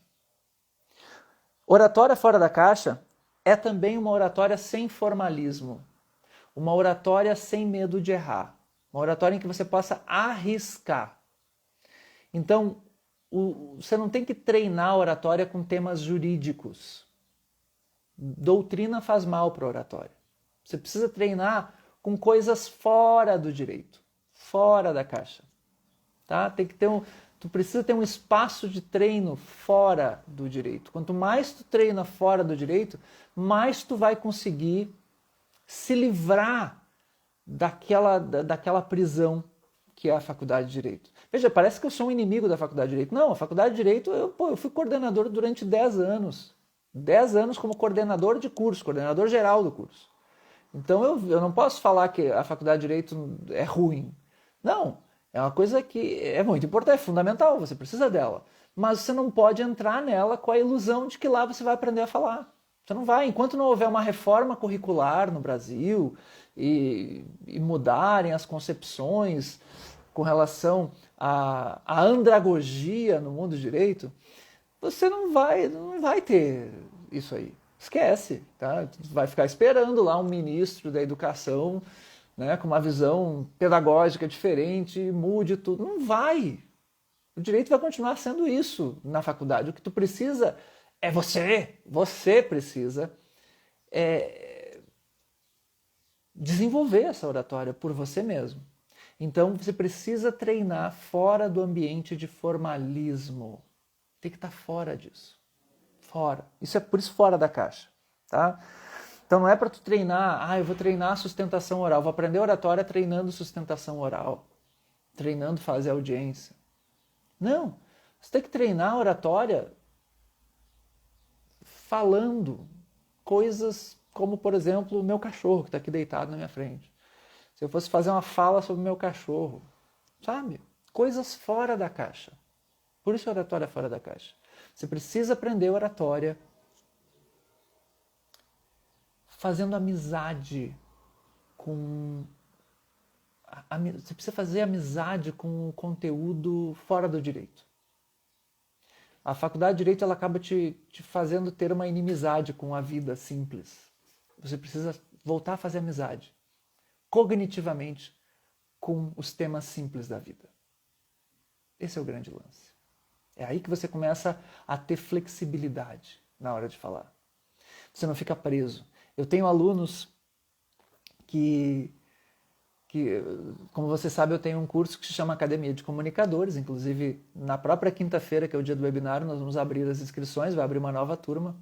Oratória fora da caixa é também uma oratória sem formalismo, uma oratória sem medo de errar, uma oratória em que você possa arriscar. Então, você não tem que treinar a oratória com temas jurídicos. Doutrina faz mal para a oratória. Você precisa treinar com coisas fora do direito, fora da caixa. Tá? Tu precisa ter um espaço de treino fora do direito. Quanto mais tu treina fora do direito, mais tu vai conseguir se livrar daquela prisão que é a faculdade de Direito. Veja, parece que eu sou um inimigo da faculdade de Direito. Não, a faculdade de Direito, eu fui coordenador durante 10 anos. 10 anos como coordenador de curso, coordenador geral do curso. Então eu não posso falar que a faculdade de Direito é ruim. Não, é uma coisa que é muito importante, é fundamental, você precisa dela. Mas você não pode entrar nela com a ilusão de que lá você vai aprender a falar. Você não vai. Enquanto não houver uma reforma curricular no Brasil e mudarem as concepções com relação à andragogia no mundo do direito, você não vai ter isso aí. Esquece, tá? Vai ficar esperando lá um ministro da educação, né, com uma visão pedagógica diferente, mude tudo. Não vai. O direito vai continuar sendo isso na faculdade. O que tu precisa é você. Você precisa desenvolver essa oratória por você mesmo. Então você precisa treinar fora do ambiente de formalismo. Tem que estar fora disso. Fora. Isso é por isso fora da caixa. Tá? Então não é para tu treinar, eu vou treinar sustentação oral, vou aprender oratória treinando sustentação oral, treinando fazer audiência. Não, você tem que treinar a oratória falando coisas como, por exemplo, o meu cachorro que está aqui deitado na minha frente. Se eu fosse fazer uma fala sobre o meu cachorro, sabe? Coisas fora da caixa. Por isso a oratória é fora da caixa. Você precisa aprender oratória fazendo amizade com... Você precisa fazer amizade com o conteúdo fora do direito. A faculdade de Direito ela acaba te fazendo ter uma inimizade com a vida simples. Você precisa voltar a fazer amizade, cognitivamente, com os temas simples da vida. Esse é o grande lance. É aí que você começa a ter flexibilidade na hora de falar. Você não fica preso. Eu tenho alunos que, como você sabe, eu tenho um curso que se chama Academia de Comunicadores. Inclusive, na própria quinta-feira, que é o dia do webinário, nós vamos abrir as inscrições, vai abrir uma nova turma.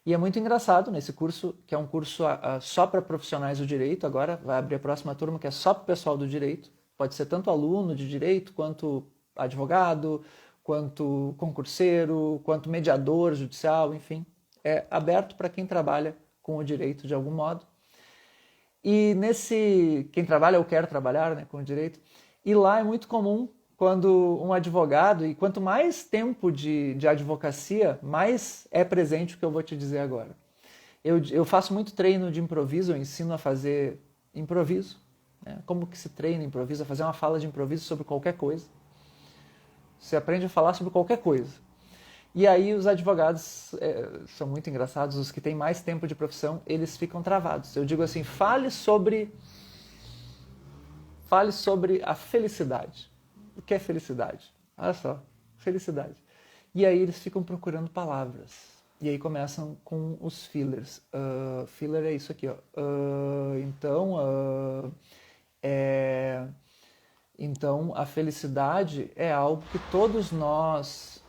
E é muito engraçado nesse curso, que é um curso só para profissionais do direito, agora vai abrir a próxima turma, que é só para o pessoal do direito. Pode ser tanto aluno de direito, quanto advogado, quanto concurseiro, quanto mediador judicial, enfim. É aberto para quem trabalha com o direito de algum modo. E quem trabalha ou quer trabalhar, né, com o direito, e lá é muito comum quando um advogado, e quanto mais tempo de advocacia, mais é presente o que eu vou te dizer agora. Eu faço muito treino de improviso, eu ensino a fazer improviso, né? Como que se treina improviso, a fazer uma fala de improviso sobre qualquer coisa. Você aprende a falar sobre qualquer coisa. E aí os advogados são muito engraçados, os que têm mais tempo de profissão, eles ficam travados. Eu digo assim, fale sobre a felicidade. O que é felicidade? Olha só, felicidade. E aí eles ficam procurando palavras. E aí começam com os fillers. Filler é isso aqui, ó. Então a felicidade é algo que todos nós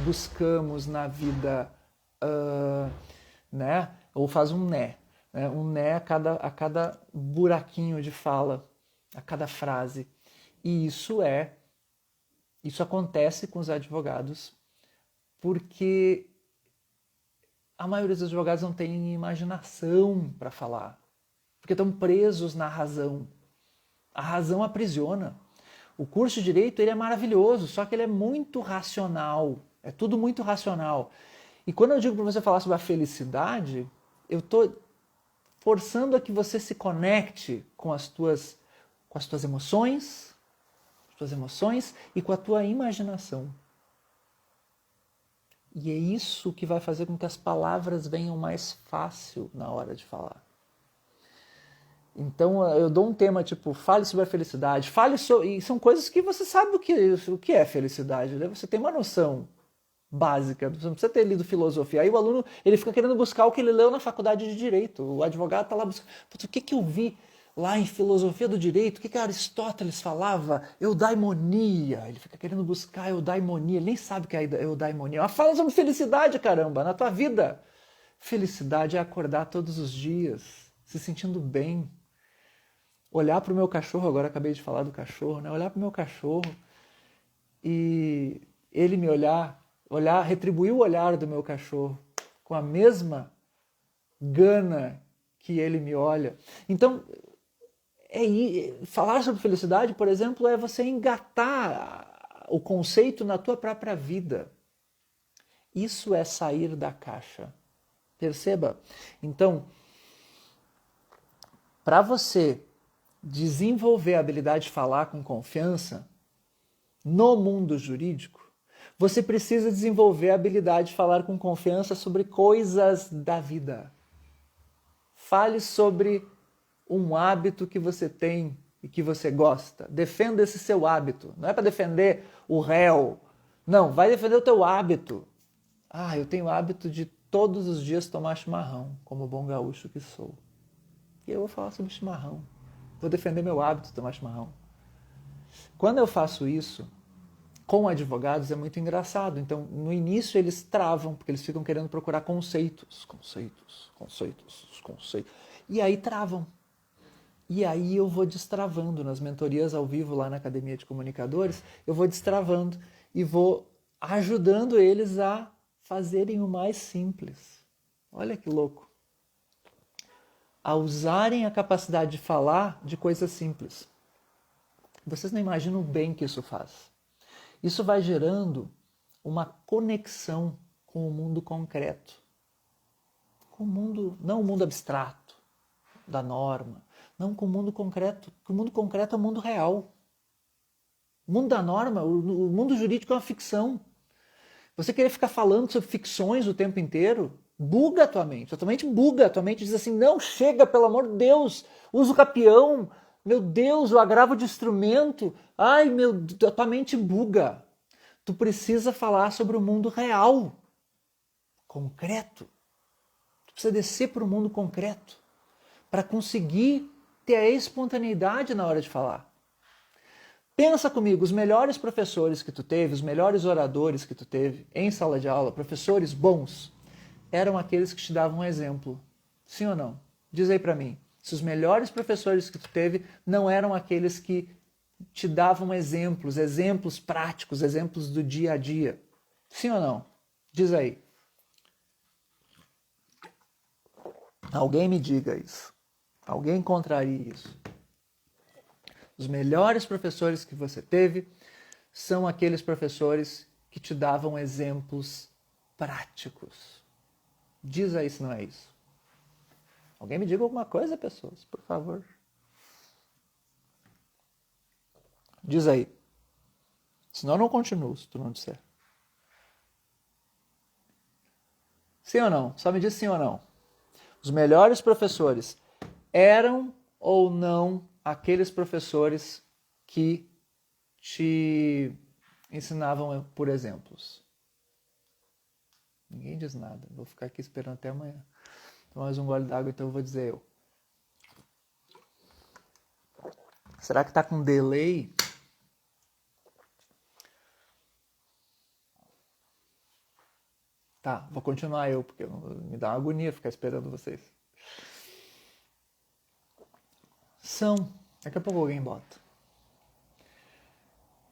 buscamos na vida, né? Ou faz um né? Um né a cada buraquinho de fala, a cada frase. E isso acontece com os advogados porque a maioria dos advogados não tem imaginação para falar, porque estão presos na razão. A razão aprisiona. O curso de Direito ele é maravilhoso, só que ele é muito racional. É tudo muito racional. E quando eu digo para você falar sobre a felicidade, eu estou forçando a que você se conecte com as tuas emoções, e com a tua imaginação. E é isso que vai fazer com que as palavras venham mais fácil na hora de falar. Então eu dou um tema tipo, fale sobre a felicidade, e são coisas que você sabe o que é felicidade, né? Você tem uma noção básica, você não precisa ter lido filosofia. Aí o aluno ele fica querendo buscar o que ele leu na faculdade de Direito, o advogado está lá buscando, o que eu vi lá em filosofia do direito, o que Aristóteles falava? Eudaimonia, ele fica querendo buscar eudaimonia, ele nem sabe o que é eudaimonia. Mas fala sobre felicidade, caramba, na tua vida. Felicidade é acordar todos os dias, se sentindo bem. Olhar para o meu cachorro, agora acabei de falar do cachorro, né? Olhar para o meu cachorro e ele me olhar, retribuir o olhar do meu cachorro com a mesma gana que ele me olha. Então, falar sobre felicidade, por exemplo, é você engatar o conceito na tua própria vida. Isso é sair da caixa. Perceba? Então, para você desenvolver a habilidade de falar com confiança no mundo jurídico, você precisa desenvolver a habilidade de falar com confiança sobre coisas da vida. Fale sobre um hábito que você tem e que você gosta. Defenda esse seu hábito. Não é para defender o réu. Não, vai defender o teu hábito. Ah, eu tenho o hábito de todos os dias tomar chimarrão, como bom gaúcho que sou. E eu vou falar sobre chimarrão. Vou defender meu hábito de tomar chimarrão. Quando eu faço isso com advogados é muito engraçado. Então, no início eles travam, porque eles ficam querendo procurar conceitos. E aí travam. E aí eu vou destravando nas mentorias ao vivo lá na Academia de Comunicadores, eu vou destravando e vou ajudando eles a fazerem o mais simples. Olha que louco. A usarem a capacidade de falar de coisas simples. Vocês não imaginam o bem que isso faz. Isso vai gerando uma conexão com o mundo concreto. Com o mundo, não o mundo abstrato da norma, não com o mundo concreto, porque o mundo concreto é o mundo real. O mundo da norma, o mundo jurídico é uma ficção. Você querer ficar falando sobre ficções o tempo inteiro, buga a tua mente buga, a tua mente diz assim, não, chega, pelo amor de Deus, usa o capião, meu Deus, o agravo de instrumento, ai, a tua mente buga. Tu precisa falar sobre o mundo real, concreto. Tu precisa descer para o mundo concreto, para conseguir ter a espontaneidade na hora de falar. Pensa comigo, os melhores professores que tu teve, os melhores oradores que tu teve em sala de aula, professores bons, eram aqueles que te davam um exemplo. Sim ou não? Diz aí para mim, se os melhores professores que tu teve não eram aqueles que te davam exemplos práticos, exemplos do dia a dia. Sim ou não? Diz aí. Alguém me diga isso. Alguém contraria isso. Os melhores professores que você teve são aqueles professores que te davam exemplos práticos. Diz aí se não é isso. Alguém me diga alguma coisa, pessoas, por favor. Diz aí. Senão eu não continuo, se tu não disser. Sim ou não? Só me diz sim ou não. Os melhores professores eram ou não aqueles professores que te ensinavam por exemplos? Ninguém diz nada. Vou ficar aqui esperando até amanhã. Tomar mais um gole d'água, então eu vou dizer eu. Será que tá com delay? Tá, vou continuar eu, porque me dá uma agonia ficar esperando vocês. Daqui a pouco alguém bota.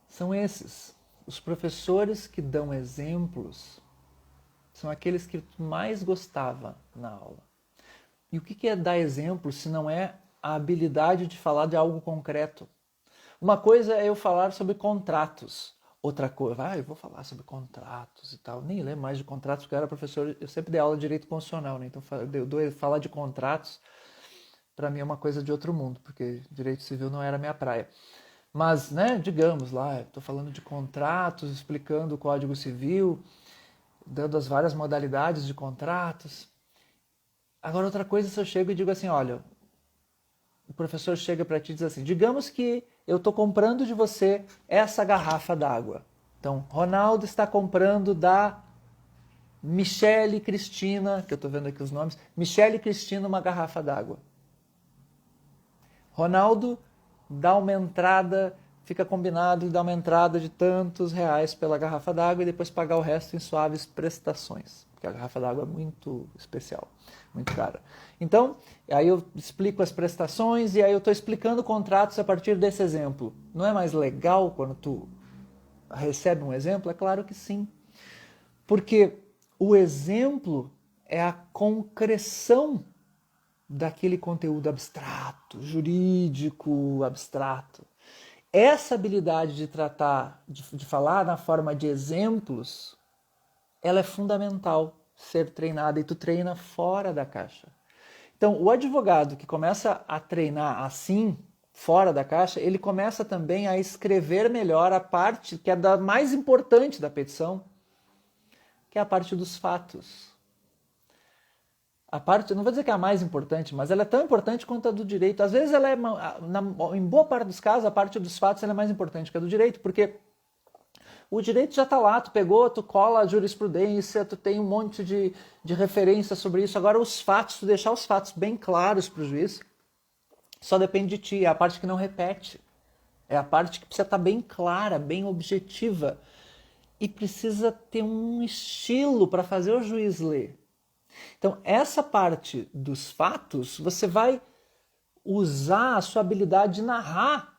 São esses, os professores que dão exemplos, são aqueles que tu mais gostava na aula. E o que é dar exemplo se não é a habilidade de falar de algo concreto? Uma coisa é eu falar sobre contratos. Outra coisa, eu vou falar sobre contratos e tal. Nem lembro mais de contratos, porque eu era professor, eu sempre dei aula de direito constitucional, né? Então falar de contratos, para mim é uma coisa de outro mundo, porque direito civil não era a minha praia. Mas, né, digamos lá, estou falando de contratos, explicando o Código Civil, dando as várias modalidades de contratos. Agora, outra coisa, se eu chego e digo assim, olha, o professor chega para ti e diz assim, digamos que eu estou comprando de você essa garrafa d'água. Então, Ronaldo está comprando da Michele Cristina, que eu estou vendo aqui os nomes, Michele Cristina uma garrafa d'água. Ronaldo dá uma entrada, fica combinado, dá uma entrada de tantos reais pela garrafa d'água e depois pagar o resto em suaves prestações, porque a garrafa d'água é muito especial, muito cara. Então, aí eu explico as prestações e aí eu estou explicando contratos a partir desse exemplo. Não é mais legal quando tu recebe um exemplo? É claro que sim. Porque o exemplo é a concreção daquele conteúdo abstrato, jurídico, abstrato. Essa habilidade de tratar, de falar na forma de exemplos, ela é fundamental ser treinada e tu treina fora da caixa. Então, o advogado que começa a treinar assim, fora da caixa, ele começa também a escrever melhor a parte que é da mais importante da petição, que é a parte dos fatos. A parte, não vou dizer que é a mais importante, mas ela é tão importante quanto a do direito. Às vezes ela é, em boa parte dos casos, a parte dos fatos ela é mais importante que a do direito, porque o direito já está lá, tu pegou, tu cola a jurisprudência, tu tem um monte de referência sobre isso. Agora os fatos, tu deixar os fatos bem claros para o juiz, só depende de ti, é a parte que não repete. É a parte que precisa estar bem clara, bem objetiva. E precisa ter um estilo para fazer o juiz ler. Então, essa parte dos fatos, você vai usar a sua habilidade de narrar.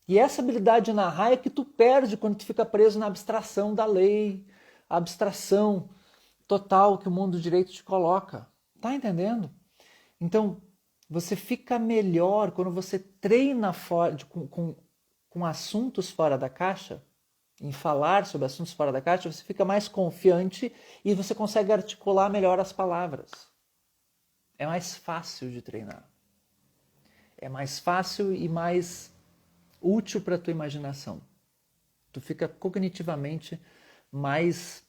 E essa habilidade de narrar é que tu perde quando tu fica preso na abstração da lei, a abstração total que o mundo do direito te coloca. Tá entendendo? Então, você fica melhor quando você treina com assuntos fora da caixa, em falar sobre assuntos fora da caixa, você fica mais confiante e você consegue articular melhor as palavras. É mais fácil de treinar. É mais fácil e mais útil para a tua imaginação. Tu fica cognitivamente mais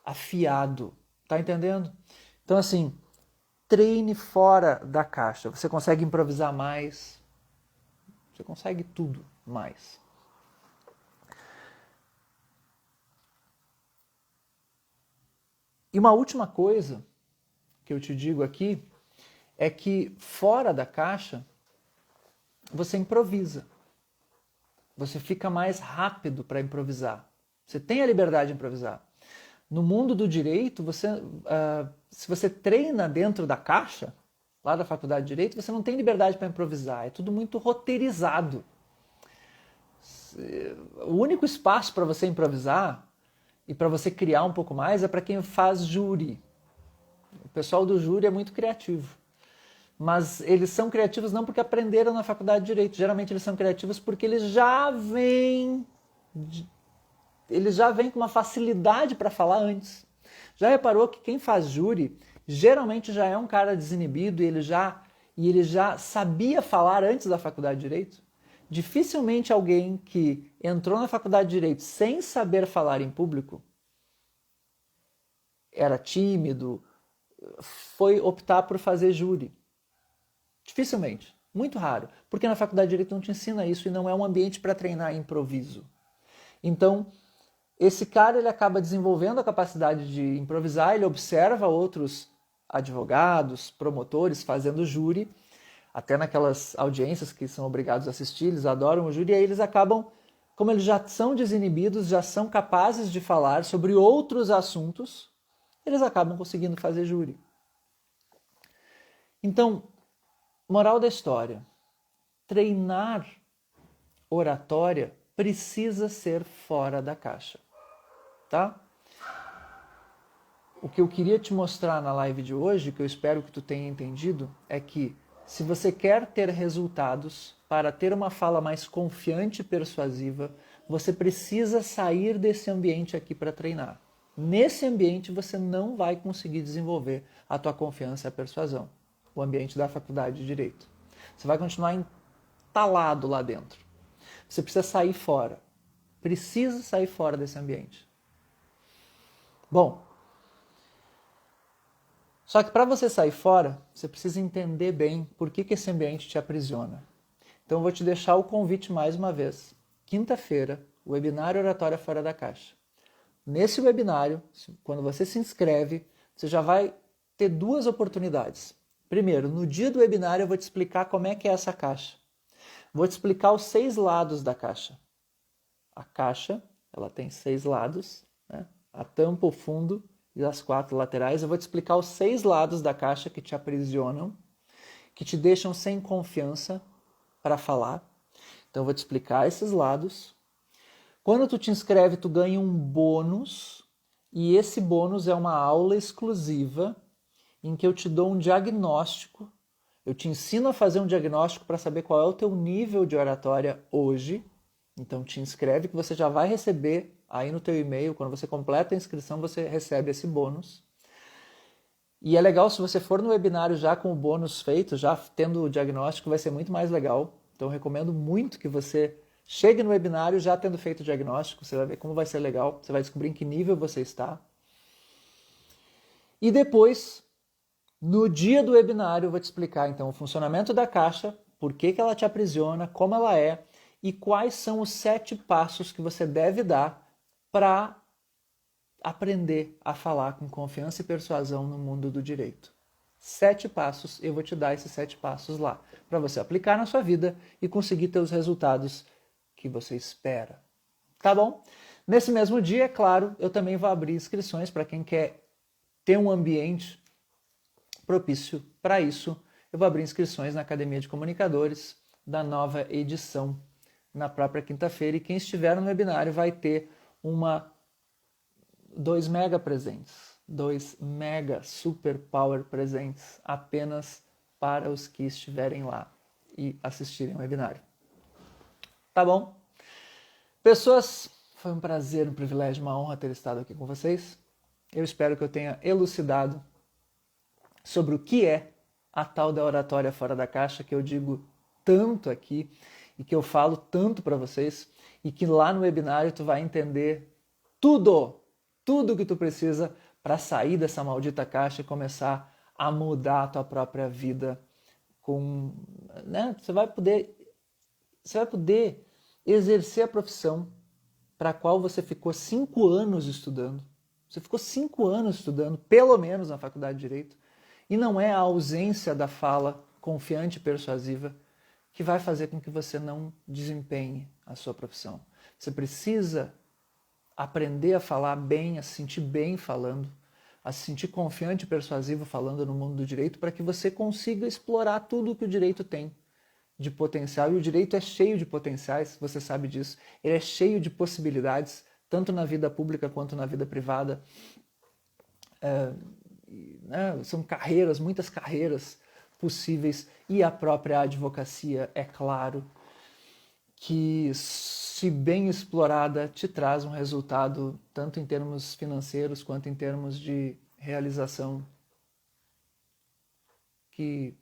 afiado. Tá entendendo? Então, assim, treine fora da caixa. Você consegue improvisar mais. Você consegue tudo mais. E uma última coisa que eu te digo aqui é que fora da caixa você improvisa. Você fica mais rápido para improvisar. Você tem a liberdade de improvisar. No mundo do direito, se você treina dentro da caixa, lá da faculdade de direito, você não tem liberdade para improvisar. É tudo muito roteirizado. O único espaço para você improvisar e para você criar um pouco mais é para quem faz júri. O pessoal do júri é muito criativo. Mas eles são criativos não porque aprenderam na faculdade de Direito. Geralmente eles são criativos porque eles já vêm com uma facilidade para falar antes. Já reparou que quem faz júri geralmente já é um cara desinibido e ele já sabia falar antes da faculdade de Direito? Dificilmente alguém que entrou na faculdade de Direito sem saber falar em público, era tímido, foi optar por fazer júri. Dificilmente. Muito raro. Porque na faculdade de Direito não te ensina isso e não é um ambiente para treinar improviso. Então, esse cara ele acaba desenvolvendo a capacidade de improvisar, ele observa outros advogados, promotores fazendo júri, até naquelas audiências que são obrigados a assistir, eles adoram o júri, e aí eles acabam, como eles já são desinibidos, já são capazes de falar sobre outros assuntos, eles acabam conseguindo fazer júri. Então, moral da história, treinar oratória precisa ser fora da caixa, tá? o que eu queria te mostrar na live de hoje, que eu espero que tu tenha entendido, é que se você quer ter resultados para ter uma fala mais confiante e persuasiva, você precisa sair desse ambiente aqui para treinar. Nesse ambiente você não vai conseguir desenvolver a tua confiança e a persuasão, o ambiente da faculdade de Direito. Você vai continuar entalado lá dentro. Você precisa sair fora. Precisa sair fora desse ambiente. Bom, só que para você sair fora, você precisa entender bem por que esse ambiente te aprisiona. Então eu vou te deixar o convite mais uma vez. Quinta-feira, o webinário Oratória Fora da Caixa. Nesse webinário, quando você se inscreve, você já vai ter duas oportunidades. Primeiro, no dia do webinário eu vou te explicar como é que é essa caixa. Vou te explicar os 6 lados da caixa. A caixa, ela tem 6 lados, né? A tampa, o fundo e as 4 laterais. Eu vou te explicar os 6 lados da caixa que te aprisionam, que te deixam sem confiança para falar. Então eu vou te explicar esses lados. Quando tu te inscreve, tu ganha um bônus, e esse bônus é uma aula exclusiva em que eu te dou um diagnóstico. Eu te ensino a fazer um diagnóstico para saber qual é o teu nível de oratória hoje. Então te inscreve que você já vai receber aí no teu e-mail, quando você completa a inscrição, você recebe esse bônus. E é legal se você for no webinário já com o bônus feito, já tendo o diagnóstico, vai ser muito mais legal. Então eu recomendo muito que você chegue no webinário já tendo feito o diagnóstico, você vai ver como vai ser legal, você vai descobrir em que nível você está. E depois, no dia do webinário, eu vou te explicar então o funcionamento da caixa, por que ela te aprisiona, como ela é e quais são os 7 passos que você deve dar para aprender a falar com confiança e persuasão no mundo do direito. 7 passos, eu vou te dar esses 7 passos lá, para você aplicar na sua vida e conseguir ter os resultados que você espera. Tá bom? Nesse mesmo dia, é claro, eu também vou abrir inscrições para quem quer ter um ambiente propício para isso. Eu vou abrir inscrições na Academia de Comunicadores da nova edição na própria quinta-feira, e quem estiver no webinário vai ter 2 mega presentes, 2 mega super power presentes apenas para os que estiverem lá e assistirem ao webinário. Tá bom? Pessoas, foi um prazer, um privilégio, uma honra ter estado aqui com vocês. Eu espero que eu tenha elucidado sobre o que é a tal da oratória fora da caixa, que eu digo tanto aqui e que eu falo tanto para vocês, e que lá no webinário tu vai entender tudo que tu precisa para sair dessa maldita caixa e começar a mudar a tua própria vida. Você vai poder exercer a profissão para a qual você ficou 5 anos estudando. Você ficou 5 anos estudando, pelo menos na faculdade de Direito, e não é a ausência da fala confiante e persuasiva que vai fazer com que você não desempenhe a sua profissão. Você precisa aprender a falar bem, a se sentir bem falando, a se sentir confiante e persuasivo falando no mundo do direito, para que você consiga explorar tudo o que o direito tem de potencial. E o direito é cheio de potenciais, você sabe disso. Ele é cheio de possibilidades, tanto na vida pública quanto na vida privada. São carreiras, muitas carreiras possíveis, e a própria advocacia, é claro, que, se bem explorada, te traz um resultado tanto em termos financeiros quanto em termos de realização, que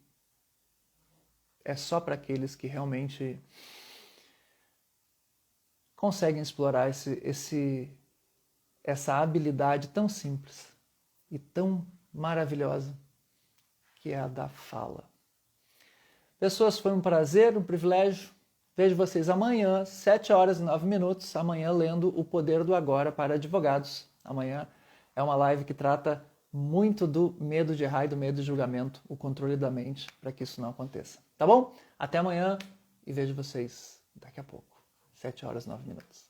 é só para aqueles que realmente conseguem explorar essa habilidade tão simples e tão maravilhosa, que é a da fala. Pessoas, foi um prazer, um privilégio. Vejo vocês amanhã, 7h09, amanhã lendo O Poder do Agora para Advogados. Amanhã é uma live que trata muito do medo de errar e do medo de julgamento, o controle da mente, para que isso não aconteça. Tá bom? Até amanhã e vejo vocês daqui a pouco, 7h09.